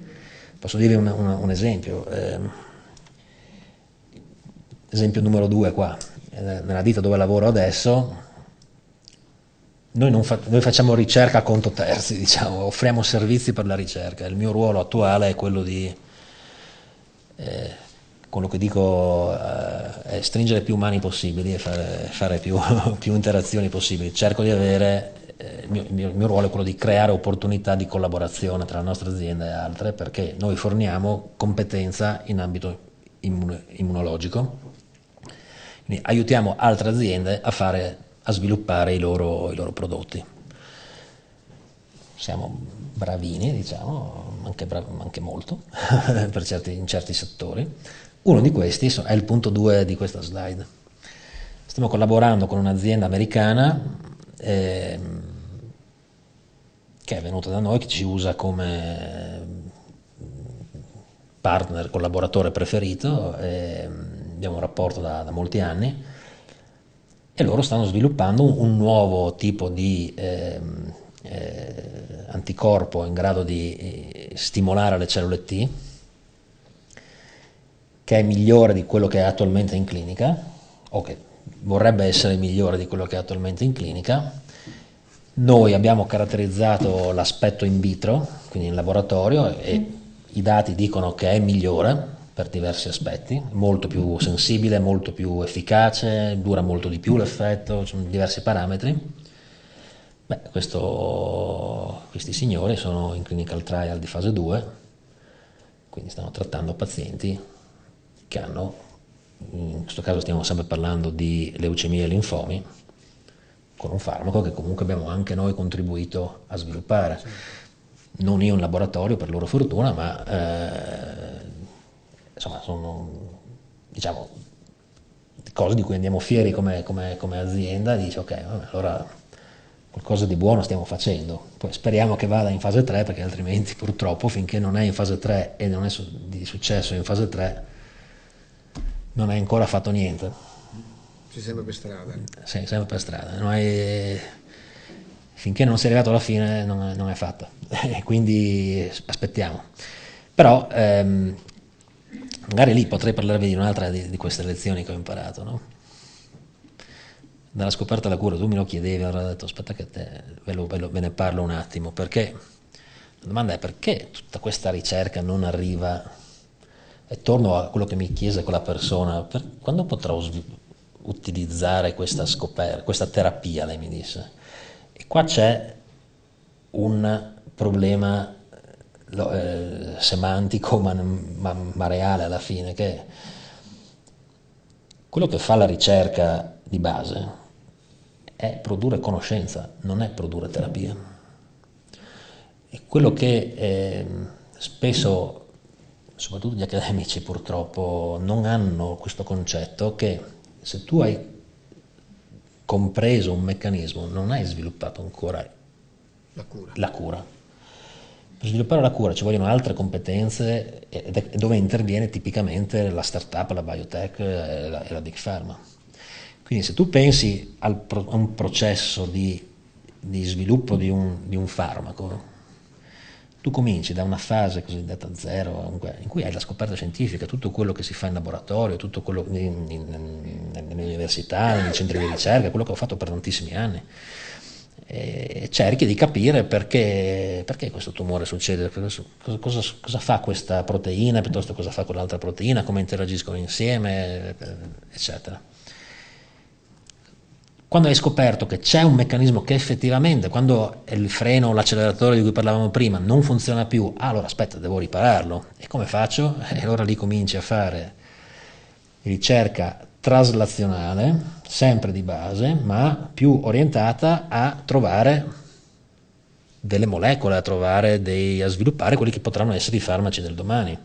Posso dirvi un esempio? Esempio numero 2 qua, nella ditta dove lavoro adesso. Noi facciamo ricerca a conto terzi, diciamo, offriamo servizi per la ricerca. Il mio ruolo attuale è quello di, quello che dico, è stringere più mani possibili e fare più interazioni possibili. Cerco di avere, il mio ruolo è quello di creare opportunità di collaborazione tra la nostra azienda e altre, perché noi forniamo competenza in ambito immunologico, quindi aiutiamo altre aziende a sviluppare i loro prodotti. Siamo bravini, diciamo, anche molto, in certi settori. Uno di questi è il punto 2 di questa slide. Stiamo collaborando con un'azienda americana che è venuta da noi, che ci usa come partner, collaboratore preferito, abbiamo un rapporto da molti anni. E loro stanno sviluppando un nuovo tipo di anticorpo in grado di stimolare le cellule T, che è migliore di quello che è attualmente in clinica, o che vorrebbe essere migliore di quello che è attualmente in clinica. Noi abbiamo caratterizzato l'aspetto in vitro, quindi in laboratorio, e i dati dicono che è migliore per diversi aspetti, molto più sensibile, molto più efficace, dura molto di più l'effetto, sono diversi parametri. Beh, questi signori sono in clinical trial di fase 2, quindi stanno trattando pazienti che hanno, in questo caso stiamo sempre parlando di leucemie e linfomi, con un farmaco che comunque abbiamo anche noi contribuito a sviluppare. Non io in laboratorio, per loro fortuna, ma insomma sono, diciamo, cose di cui andiamo fieri come azienda. Dice ok, vabbè, allora qualcosa di buono stiamo facendo, poi speriamo che vada in fase 3, perché altrimenti purtroppo finché non è in fase 3 e non è di successo in fase 3 non hai ancora fatto niente. Sei sempre per strada. Sei sempre per strada, finché non sei arrivato alla fine non è fatta, quindi aspettiamo. Però magari lì potrei parlarvi di un'altra di queste lezioni che ho imparato, no? Dalla scoperta alla cura, tu me lo chiedevi, allora ho detto aspetta che ve ne parlo un attimo, perché la domanda è: perché tutta questa ricerca non arriva E torno a quello che mi chiese quella persona, quando potrò utilizzare questa scoperta, questa terapia, lei mi disse. E qua c'è un problema semantico ma reale alla fine, che quello che fa la ricerca di base è produrre conoscenza, non è produrre terapia. E quello che spesso, soprattutto gli accademici purtroppo, non hanno questo concetto, che se tu hai compreso un meccanismo non hai sviluppato ancora la cura. Per sviluppare la cura ci vogliono altre competenze, dove interviene tipicamente la startup, la biotech e la big pharma. Quindi se tu pensi a un processo di sviluppo di un farmaco, tu cominci da una fase cosiddetta zero, in cui hai la scoperta scientifica, tutto quello che si fa in laboratorio, tutto quello nelle università, nei centri di ricerca, quello che ho fatto per tantissimi anni. E cerchi di capire perché questo tumore succede, cosa fa questa proteina piuttosto che cosa fa quell'altra proteina, come interagiscono insieme, eccetera. Quando hai scoperto che c'è un meccanismo che effettivamente, quando il freno o l'acceleratore di cui parlavamo prima non funziona più, allora aspetta, devo ripararlo. E come faccio? E allora lì cominci a fare ricerca traslazionale, sempre di base, ma più orientata a trovare delle molecole, a sviluppare quelli che potranno essere i farmaci del domani.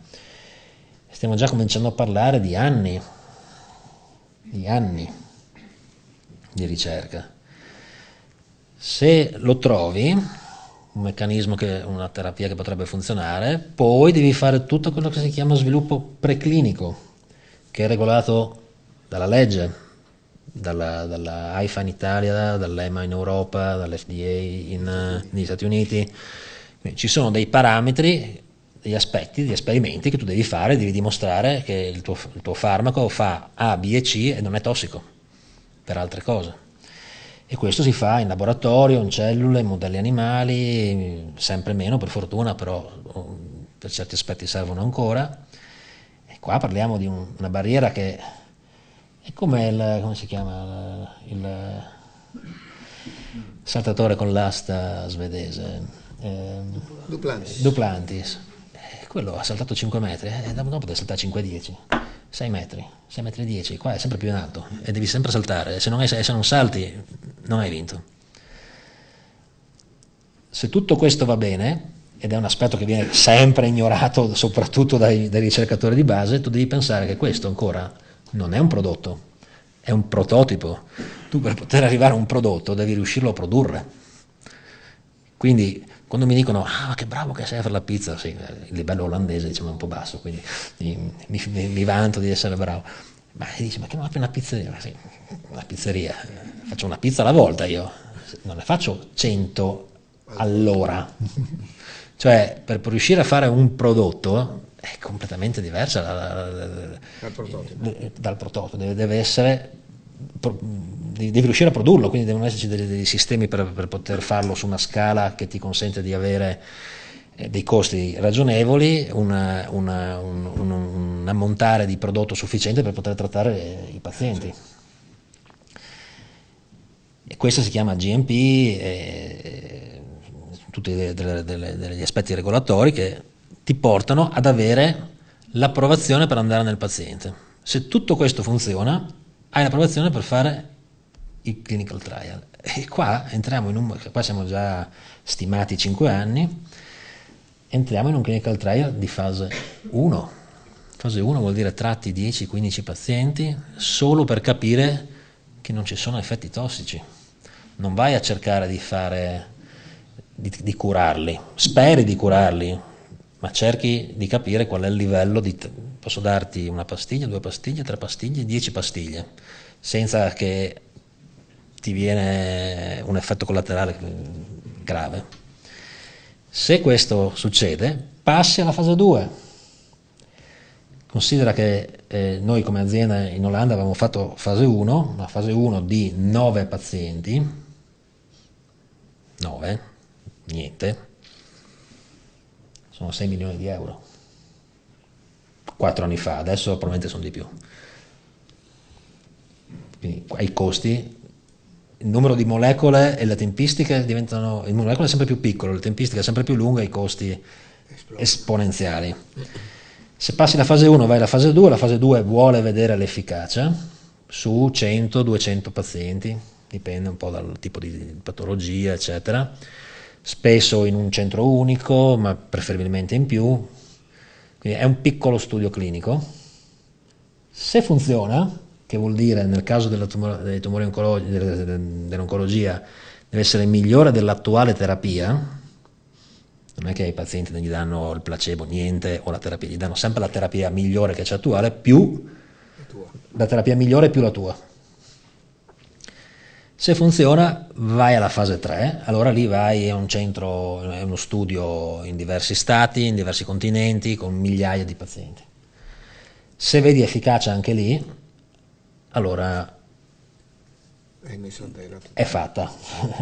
Stiamo già cominciando a parlare di anni di ricerca. Se lo trovi, un meccanismo, una terapia che potrebbe funzionare, poi devi fare tutto quello che si chiama sviluppo preclinico, che è regolato dalla legge, dalla AIFA in Italia, dall'EMA in Europa, dall'FDA negli Stati Uniti. Quindi ci sono dei parametri, degli aspetti, degli esperimenti che tu devi fare, devi dimostrare che il tuo farmaco fa A, B e C e non è tossico per altre cose. E questo si fa in laboratorio, in cellule, in modelli animali, sempre meno per fortuna, però per certi aspetti servono ancora. E qua parliamo di una barriera che è come come si chiama, il saltatore con l'asta svedese, Duplantis. Quello ha saltato 5 metri, e dopo deve saltare 5-10. 6 metri, 6 metri e 10, qua è sempre più in alto e devi sempre saltare, se non salti non hai vinto. Se tutto questo va bene, ed è un aspetto che viene sempre ignorato soprattutto dai ricercatori di base, tu devi pensare che questo ancora non è un prodotto, è un prototipo. Tu per poter arrivare a un prodotto devi riuscirlo a produrre. Quindi quando mi dicono che bravo che sei a fare la pizza, sì, il livello olandese diciamo è un po' basso, quindi mi vanto di essere bravo, ma dici ma che non apri una pizzeria? Ma sì, una pizzeria, faccio una pizza alla volta io, non ne faccio 100 all'ora, cioè per riuscire a fare un prodotto è completamente diversa dal prototipo, deve essere, devi riuscire a produrlo, quindi devono esserci dei sistemi per poter farlo su una scala che ti consente di avere dei costi ragionevoli, un ammontare di prodotto sufficiente per poter trattare i pazienti. E questo si chiama GMP, tutti degli aspetti regolatori che ti portano ad avere l'approvazione per andare nel paziente. Se tutto questo funziona, hai l'approvazione per fare il clinical trial. E qua entriamo qua siamo già stimati 5 anni, entriamo in un clinical trial di fase 1. Fase 1 vuol dire tratti 10-15 pazienti solo per capire che non ci sono effetti tossici. Non vai a cercare di curarli, speri di curarli, ma cerchi di capire qual è il livello posso darti una pastiglia, 2 pastiglie, 3 pastiglie, 10 pastiglie, senza che ti viene un effetto collaterale grave. Se questo succede, passi alla fase 2. Considera che noi come azienda in Olanda avevamo fatto fase 1, una fase 1 di 9 pazienti, 9, niente, sono 6 milioni di euro. 4 anni fa, adesso probabilmente sono di più. Quindi ai costi, il numero di molecole e le tempistiche diventano, il molecole è sempre più piccolo, le tempistiche sempre più lunghe, i costi esponenziali. Se passi la fase 1 vai alla fase 2, la fase 2 vuole vedere l'efficacia su 100-200 pazienti, dipende un po' dal tipo di patologia, eccetera, spesso in un centro unico, ma preferibilmente in più, quindi è un piccolo studio clinico. Se funziona, che vuol dire nel caso dei tumori dell'oncologia deve essere migliore dell'attuale terapia, non è che ai pazienti non gli danno il placebo, niente, o la terapia, gli danno sempre la terapia migliore che c'è attuale, più la terapia migliore più la tua. Se funziona vai alla fase 3, allora lì vai a un centro, è uno studio in diversi stati, in diversi continenti, con migliaia di pazienti. Se vedi efficacia anche lì, allora è fatta,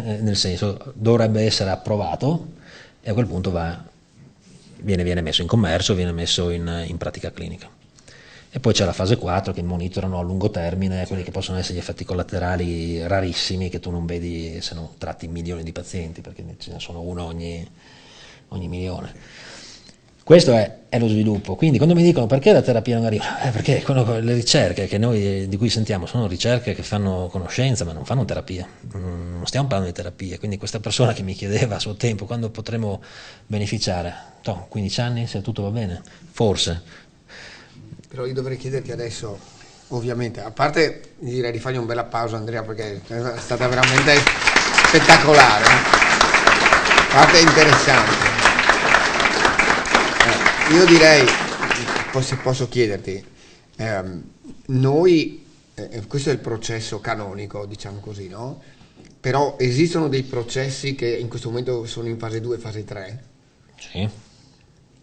nel senso dovrebbe essere approvato e a quel punto viene messo in commercio, viene messo in pratica clinica. E poi c'è la fase 4 che monitorano a lungo termine quelli che possono essere gli effetti collaterali rarissimi che tu non vedi se non tratti milioni di pazienti, perché ce ne sono uno ogni milione. Questo è lo sviluppo. Quindi quando mi dicono perché la terapia non arriva, perché le ricerche che noi di cui sentiamo sono ricerche che fanno conoscenza ma non fanno terapia, non stiamo parlando di terapie. Quindi questa persona che mi chiedeva a suo tempo quando potremo beneficiare, 15 anni se tutto va bene, forse. Però io dovrei chiederti adesso, ovviamente, a parte direi di fargli un bella pausa Andrea, perché è stata veramente spettacolare, a parte interessante. Io direi, se posso chiederti, noi, questo è il processo canonico, diciamo così, no? Però esistono dei processi che in questo momento sono in fase 2 e fase 3?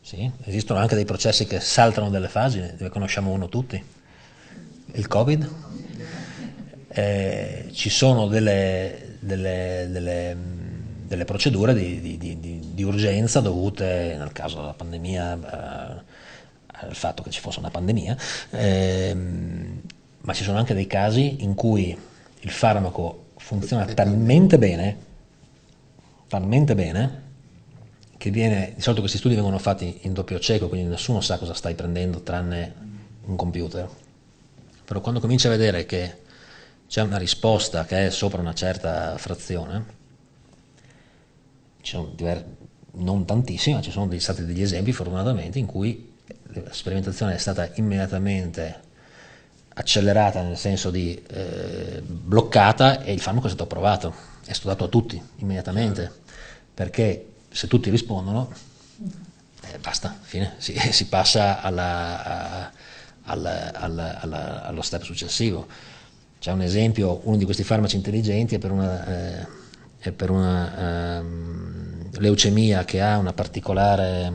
Sì, esistono anche dei processi che saltano delle fasi, ne conosciamo uno tutti, il Covid. Ci sono delle procedure di urgenza dovute, nel caso della pandemia, al fatto che ci fosse una pandemia, ma ci sono anche dei casi in cui il farmaco funziona talmente bene, che di solito questi studi vengono fatti in doppio cieco, quindi nessuno sa cosa stai prendendo tranne un computer. Però quando cominci a vedere che c'è una risposta che è sopra una certa frazione, ci sono non tantissimi, ma ci sono stati degli esempi fortunatamente in cui la sperimentazione è stata immediatamente accelerata, nel senso di bloccata, e il farmaco è stato approvato, è stato dato a tutti immediatamente, perché se tutti rispondono basta, fine, si passa allo step successivo. C'è un esempio, uno di questi farmaci intelligenti è per una leucemia che ha una particolare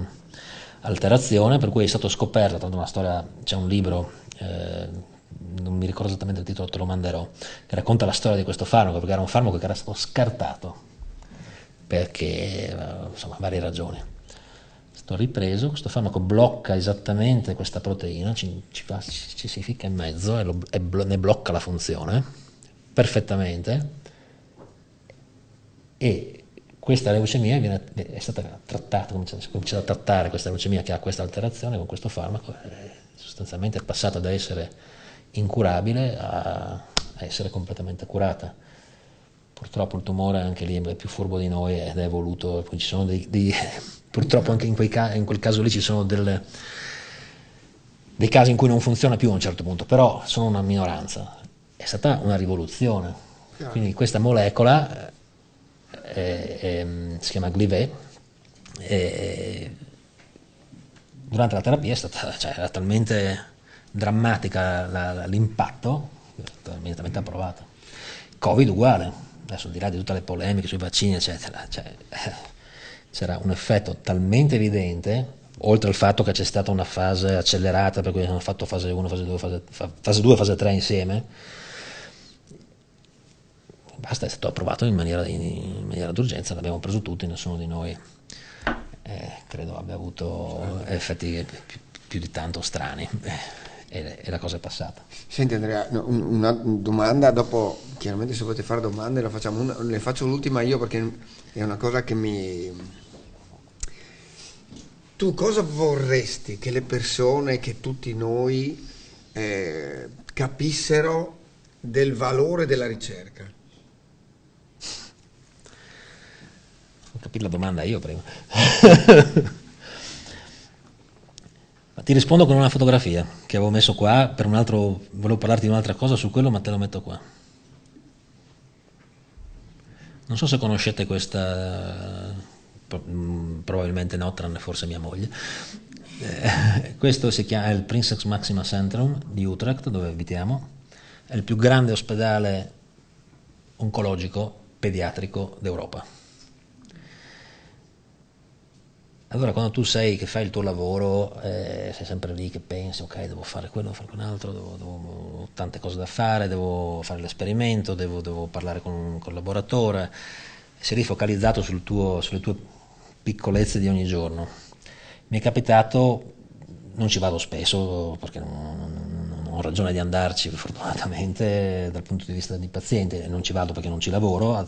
alterazione, per cui è stato scoperto, tanto una storia, c'è un libro, non mi ricordo esattamente il titolo, te lo manderò, che racconta la storia di questo farmaco, perché era un farmaco che era stato scartato perché, insomma, varie ragioni. È stato ripreso, questo farmaco blocca esattamente questa proteina, ci si ficca in mezzo e ne blocca la funzione perfettamente, e questa leucemia è stata trattata, cominciata a trattare questa leucemia che ha questa alterazione con questo farmaco, sostanzialmente è passata da essere incurabile a essere completamente curata. Purtroppo il tumore anche lì è più furbo di noi ed è evoluto, ci sono purtroppo anche in quel caso lì ci sono dei casi in cui non funziona più a un certo punto, però sono una minoranza. È stata una rivoluzione. Quindi questa molecola si chiama Glivet, durante la terapia era talmente drammatica l'impatto, immediatamente approvato. Covid uguale. Adesso al di là di tutte le polemiche sui vaccini eccetera, c'era un effetto talmente evidente, oltre al fatto che c'è stata una fase accelerata per cui hanno fatto fase 1, fase 2, fase 3 insieme, basta, è stato approvato in maniera d'urgenza, l'abbiamo preso tutti, nessuno di noi credo abbia avuto effetti più di tanto strani, e la cosa è passata. Senti Andrea, una domanda, dopo chiaramente se volete fare domande la facciamo, le faccio l'ultima io perché è una cosa che mi... Tu cosa vorresti che le persone, che tutti noi capissero del valore della ricerca? Ho capito la domanda io prima. Ma ti rispondo con una fotografia che avevo messo qua per un altro, volevo parlarti di un'altra cosa su quello, ma te la metto qua. Non so se conoscete questa, probabilmente no, tranne forse mia moglie. Questo si chiama il Princeps Maxima Centrum di Utrecht, dove abitiamo. È il più grande ospedale oncologico pediatrico d'Europa. Allora quando tu sei che fai il tuo lavoro, sei sempre lì che pensi, ok, devo fare quello, devo fare quell'altro, ho tante cose da fare, devo fare l'esperimento, devo parlare con un collaboratore, sei lì focalizzato sulle tue piccolezze di ogni giorno. Mi è capitato, non ci vado spesso perché non ho ragione di andarci fortunatamente dal punto di vista di paziente, non ci vado perché non ci lavoro,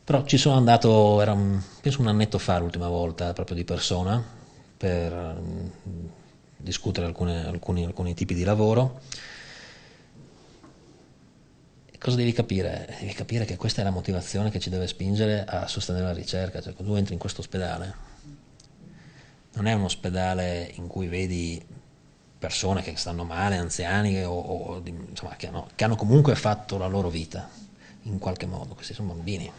però ci sono andato, era penso un annetto fa l'ultima volta, proprio di persona, per discutere alcuni tipi di lavoro. E cosa devi capire? Devi capire che questa è la motivazione che ci deve spingere a sostenere la ricerca. Cioè, quando tu entri in questo ospedale, non è un ospedale in cui vedi persone che stanno male, anziani, insomma, che hanno comunque fatto la loro vita, in qualche modo. Questi sono bambini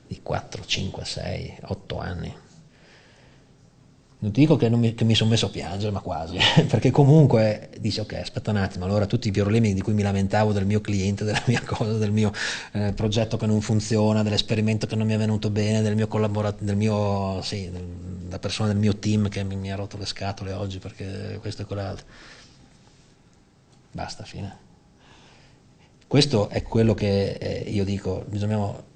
di 4, 5, 6, 8 anni. Non ti dico che mi sono messo a piangere, ma quasi, perché comunque dici ok, aspetta un attimo, allora tutti i problemi di cui mi lamentavo del mio cliente, della mia cosa, del mio progetto che non funziona, dell'esperimento che non mi è venuto bene, del mio collaboratore, la persona del mio team che mi ha rotto le scatole oggi perché questo e quell'altro. Basta, fine. Questo è quello che io dico, bisogna...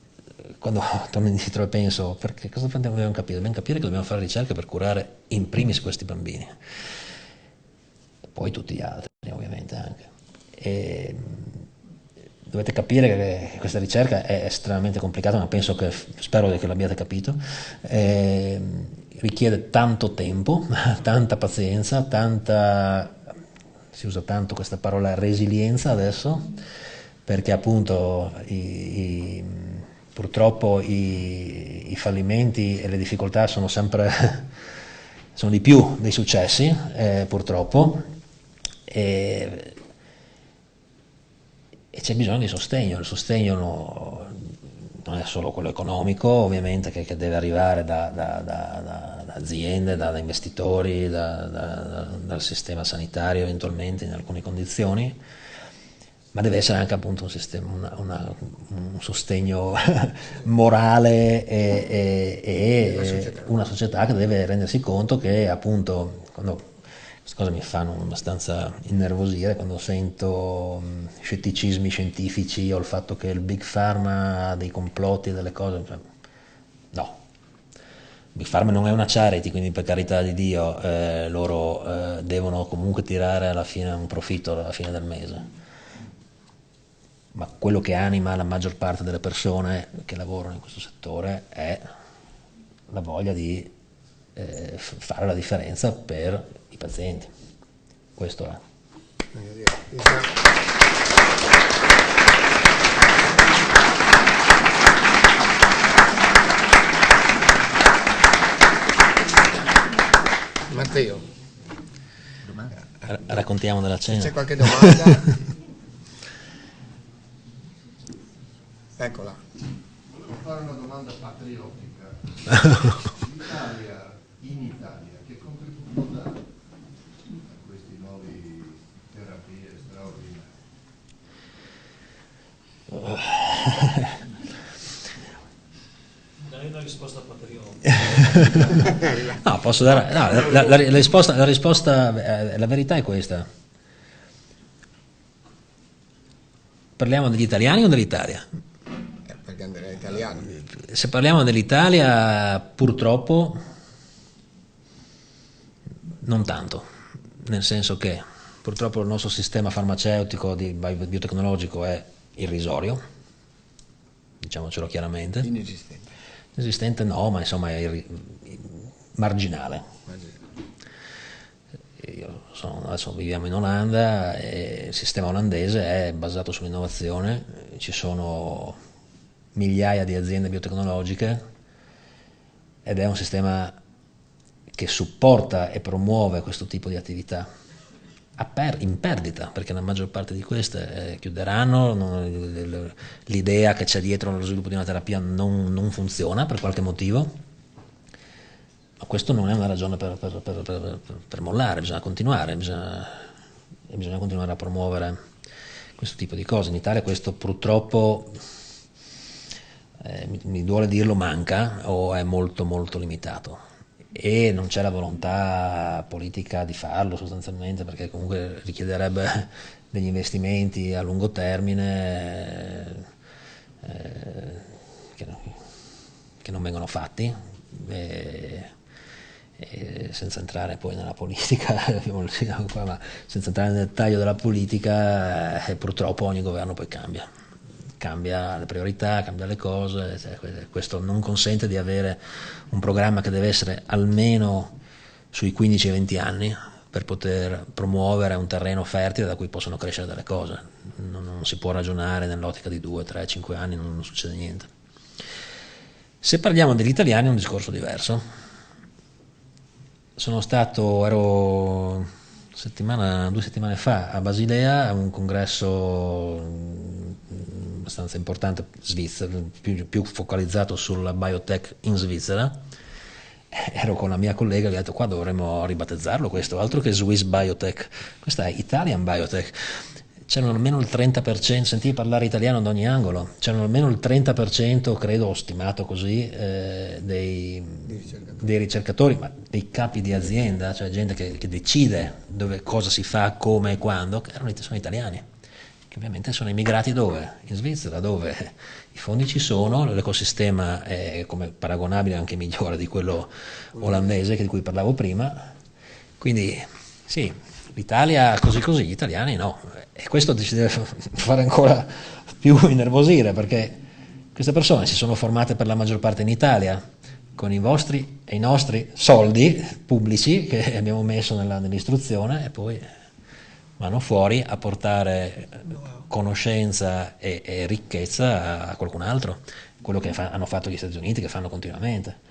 Quando torno indietro e penso, perché cosa dobbiamo capire? Dobbiamo capire che dobbiamo fare ricerca per curare in primis questi bambini, e poi tutti gli altri ovviamente anche. E dovete capire che questa ricerca è estremamente complicata, ma spero che l'abbiate capito. Richiede tanto tempo, tanta pazienza, si usa tanto questa parola resilienza adesso, perché appunto purtroppo i fallimenti e le difficoltà sono di più dei successi, purtroppo, e c'è bisogno di sostegno. Il sostegno non è solo quello economico, ovviamente, che deve arrivare da aziende, da investitori, dal sistema sanitario eventualmente in alcune condizioni, ma deve essere anche appunto un sostegno morale e una società che deve rendersi conto che appunto, quando queste cose mi fanno abbastanza innervosire, quando sento scetticismi scientifici o il fatto che il Big Pharma ha dei complotti e delle cose, no. Big Pharma non è una charity, quindi per carità di Dio loro devono comunque tirare alla fine un profitto alla fine del mese. Ma quello che anima la maggior parte delle persone che lavorano in questo settore è la voglia di fare la differenza per i pazienti. Questo è. Matteo, raccontiamo della cena. c'è qualche domanda? Eccola. Volevo fare una domanda patriottica. In Italia, che contributo dà a questi nuovi terapie straordinarie? Dai una risposta patriottica. No, posso dare. No, la risposta, la verità è questa. Parliamo degli italiani o dell'Italia? Perché andrei italiano. Se parliamo dell'Italia, purtroppo non tanto, nel senso che purtroppo il nostro sistema farmaceutico biotecnologico è irrisorio, diciamocelo chiaramente. Inesistente no, ma insomma è marginale. Adesso viviamo in Olanda e il sistema olandese è basato sull'innovazione, ci sono migliaia di aziende biotecnologiche ed è un sistema che supporta e promuove questo tipo di attività in perdita, perché la maggior parte di queste chiuderanno, l'idea che c'è dietro lo sviluppo di una terapia non funziona per qualche motivo. Ma questo non è una ragione per mollare, bisogna continuare, bisogna continuare a promuovere questo tipo di cose. In Italia questo purtroppo, mi duole dirlo, manca o è molto molto limitato e non c'è la volontà politica di farlo sostanzialmente, perché comunque richiederebbe degli investimenti a lungo termine che non vengono fatti. E senza entrare poi nella politica, ma senza entrare nel dettaglio della politica, purtroppo ogni governo poi cambia le priorità, cambia le cose, questo non consente di avere un programma che deve essere almeno sui 15-20 anni per poter promuovere un terreno fertile da cui possono crescere delle cose. Non si può ragionare nell'ottica di 2, 3, 5 anni, non succede niente. Se parliamo degli italiani è un discorso diverso. Ero 2 settimane fa a Basilea a un congresso abbastanza importante svizzero, più focalizzato sulla biotech in Svizzera. Ero con la mia collega e gli ho detto: qua dovremmo ribattezzarlo questo, altro che Swiss Biotech, questa è Italian Biotech. C'erano almeno il 30%, sentivi parlare italiano da ogni angolo, c'erano almeno il 30%, credo, ho stimato così, dei ricercatori, ma dei capi di azienda, cioè gente che decide cosa si fa, come e quando, che sono italiani, che ovviamente sono immigrati dove? In Svizzera, dove i fondi ci sono, l'ecosistema è come paragonabile, anche migliore di quello olandese di cui parlavo prima, quindi sì, l'Italia così, gli italiani no, e questo ci deve fare ancora più innervosire, perché queste persone si sono formate per la maggior parte in Italia con i vostri e i nostri soldi pubblici che abbiamo messo nell'istruzione, e poi vanno fuori a portare conoscenza e ricchezza a qualcun altro, quello che hanno fatto gli Stati Uniti, che fanno continuamente.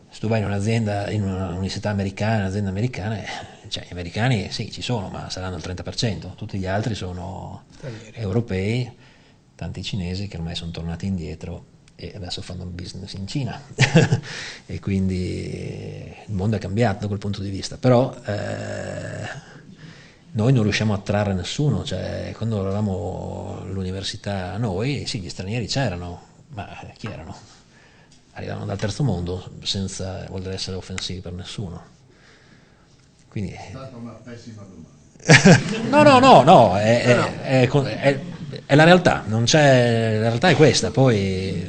Se tu vai in un'azienda, in un'università americana, un'azienda americana, cioè gli americani sì, ci sono, ma saranno il 30%, tutti gli altri sono europei, tanti cinesi che ormai sono tornati indietro e adesso fanno business in Cina e quindi il mondo è cambiato da quel punto di vista, però noi non riusciamo a attrarre nessuno, cioè quando eravamo all'università noi, sì, gli stranieri c'erano, ma chi erano? Arrivavano dal terzo mondo senza voler essere offensivi per nessuno. Quindi è stata una pessima domanda. No, è la realtà, non c'è, la realtà è questa, poi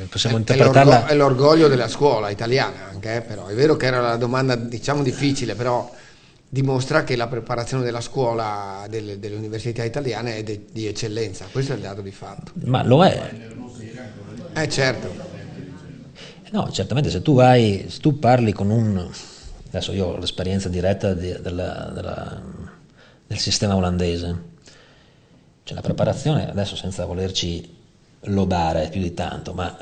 possiamo interpretarla. È l'orgoglio della scuola italiana anche, però è vero che era una domanda, diciamo, difficile, però dimostra che la preparazione della scuola delle università italiane è di eccellenza, questo è il dato di fatto. Ma lo è. Certo. No, certamente se tu parli con adesso io ho l'esperienza diretta del sistema olandese, cioè la preparazione, adesso senza volerci lodare più di tanto, ma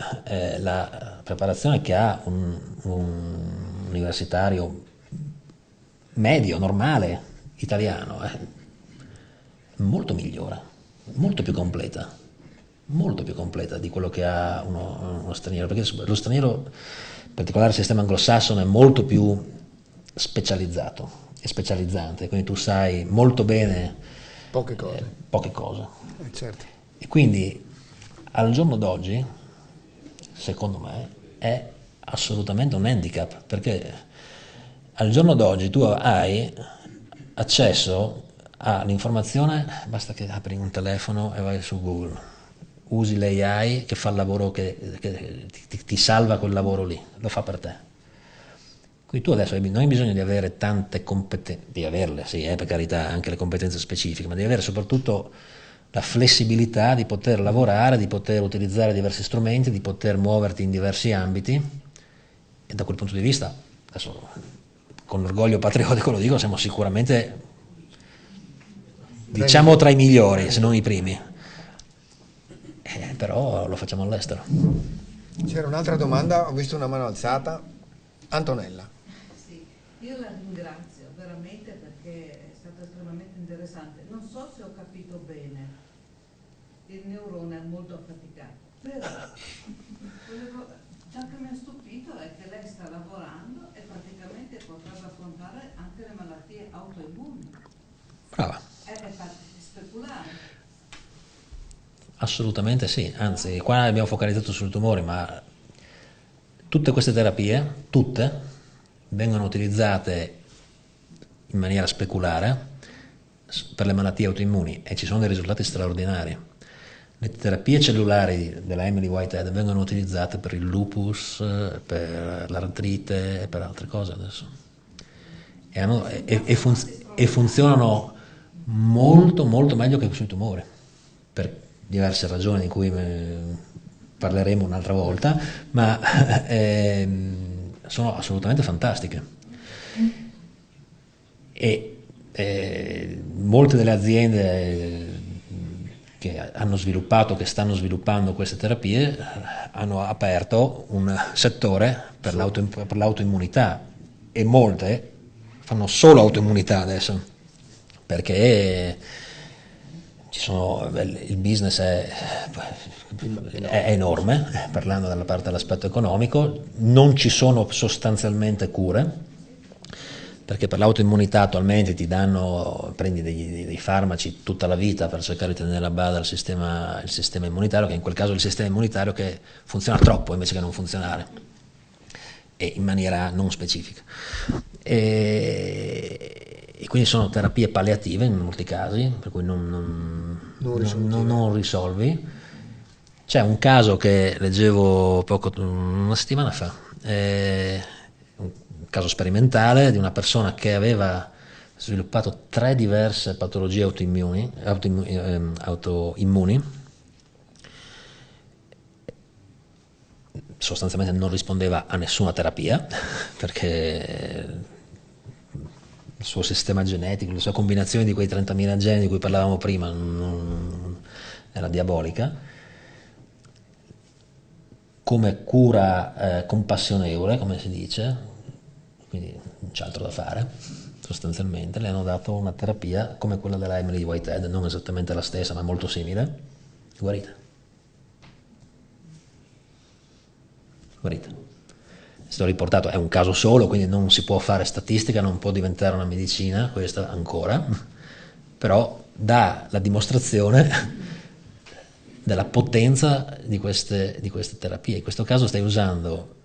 la preparazione che ha un universitario medio, normale, italiano, è molto migliore, molto più completa di quello che ha uno straniero, perché lo straniero, in particolare il sistema anglosassone, è molto più specializzato e specializzante, quindi tu sai molto bene poche cose. Certo. E quindi al giorno d'oggi, secondo me, è assolutamente un handicap, perché al giorno d'oggi tu hai accesso all'informazione, basta che apri un telefono e vai su Google, usi l'AI che fa il lavoro che ti salva quel lavoro lì, lo fa per te. Quindi tu adesso non hai bisogno di avere tante competenze, di averle, sì, per carità, anche le competenze specifiche, ma di avere soprattutto la flessibilità di poter lavorare, di poter utilizzare diversi strumenti, di poter muoverti in diversi ambiti, e da quel punto di vista, adesso con orgoglio patriottico lo dico, siamo sicuramente, diciamo, tra i migliori, se non i primi, però lo facciamo all'estero. C'era un'altra domanda, ho visto una mano alzata. Antonella. Sì, io la ringrazio veramente perché è stato estremamente interessante. Non so se ho capito bene, il neurone è molto affaticato, però ciò che mi ha stupito è che lei sta lavorando e praticamente potrebbe affrontare anche le malattie autoimmuni. Brava. È speculare. Assolutamente sì, anzi qua abbiamo focalizzato sul tumore, ma tutte queste terapie, tutte, vengono utilizzate in maniera speculare per le malattie autoimmuni e ci sono dei risultati straordinari. Le terapie cellulari della Emily Whitehead vengono utilizzate per il lupus, per l'artrite e per altre cose adesso. E funzionano molto molto meglio che sui tumori, per diverse ragioni di cui parleremo un'altra volta, ma sono assolutamente fantastiche. E molte delle aziende che hanno sviluppato, che stanno sviluppando queste terapie, hanno aperto un settore per l'autoimmunità, e molte fanno solo autoimmunità adesso, perché il business è enorme, parlando dalla parte dell'aspetto economico. Non ci sono sostanzialmente cure, perché per l'autoimmunità attualmente prendi dei farmaci tutta la vita per cercare di tenere a bada il sistema immunitario, che in quel caso è il sistema immunitario che funziona troppo invece che non funzionare, e in maniera non specifica. E quindi sono terapie palliative in molti casi, per cui non risolvi. C'è un caso che leggevo una settimana fa, un caso sperimentale di una persona che aveva sviluppato 3 diverse patologie autoimmuni, sostanzialmente non rispondeva a nessuna terapia, perché il suo sistema genetico, la sua combinazione di quei 30.000 geni di cui parlavamo prima era diabolica. Come cura compassionevole, come si dice, quindi non c'è altro da fare, sostanzialmente le hanno dato una terapia come quella della Emily Whitehead, non esattamente la stessa ma molto simile, guarita. È stato riportato, è un caso solo, quindi non si può fare statistica, non può diventare una medicina questa ancora, però dà la dimostrazione della potenza di queste terapie. In questo caso stai usando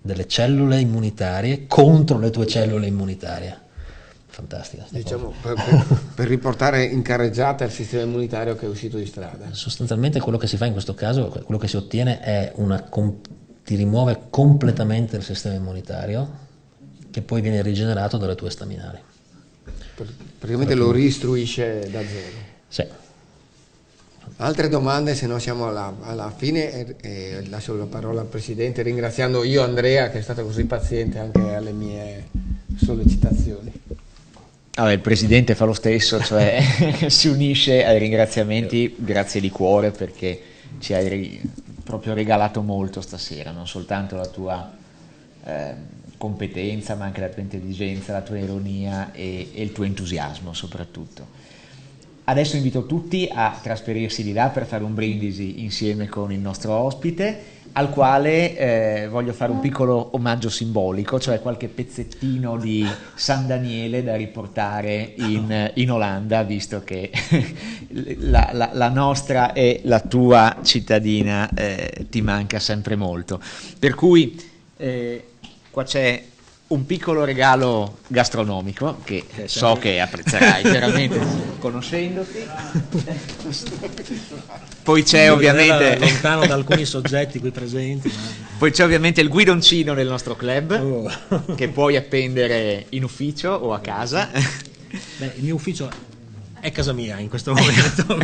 delle cellule immunitarie contro le tue cellule immunitarie. Fantastica. Diciamo, per riportare in carreggiata il sistema immunitario che è uscito di strada. Sostanzialmente quello che si fa in questo caso, quello che si ottiene è ti rimuove completamente il sistema immunitario, che poi viene rigenerato dalle tue staminali. Praticamente lo riistruisce da zero. Sì. Altre domande, se no siamo alla fine, e lascio la parola al Presidente, ringraziando io Andrea che è stato così paziente anche alle mie sollecitazioni. Il Presidente fa lo stesso, cioè si unisce ai ringraziamenti, grazie di cuore, perché ci hai proprio regalato molto stasera, non soltanto la tua competenza, ma anche la tua intelligenza, la tua ironia e il tuo entusiasmo soprattutto. Adesso invito tutti a trasferirsi di là per fare un brindisi insieme con il nostro ospite, al quale voglio fare un piccolo omaggio simbolico, cioè qualche pezzettino di San Daniele da riportare in Olanda, visto che la nostra e la tua cittadina ti manca sempre molto. Per cui qua c'è un piccolo regalo gastronomico che so che apprezzerai chiaramente conoscendoti. Poi c'è ovviamente lontano da alcuni soggetti qui presenti. Poi c'è ovviamente il guidoncino del nostro club che puoi appendere in ufficio o a casa. Beh, il mio ufficio è casa mia in questo momento.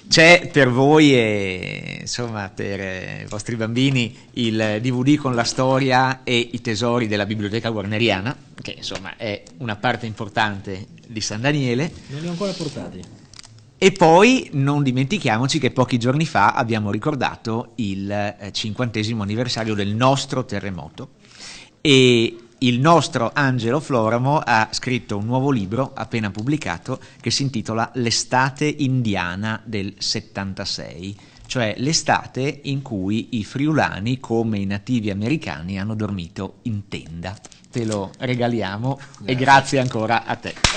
C'è per voi e insomma per i vostri bambini il DVD con la storia e i tesori della biblioteca warneriana, che insomma è una parte importante di San Daniele. Non li ho ancora portati. E poi non dimentichiamoci che pochi giorni fa abbiamo ricordato il 50° anniversario del nostro terremoto e il nostro Angelo Floramo ha scritto un nuovo libro appena pubblicato che si intitola L'estate indiana del 76, cioè l'estate in cui i friulani, come i nativi americani, hanno dormito in tenda. Te lo regaliamo e grazie ancora a te.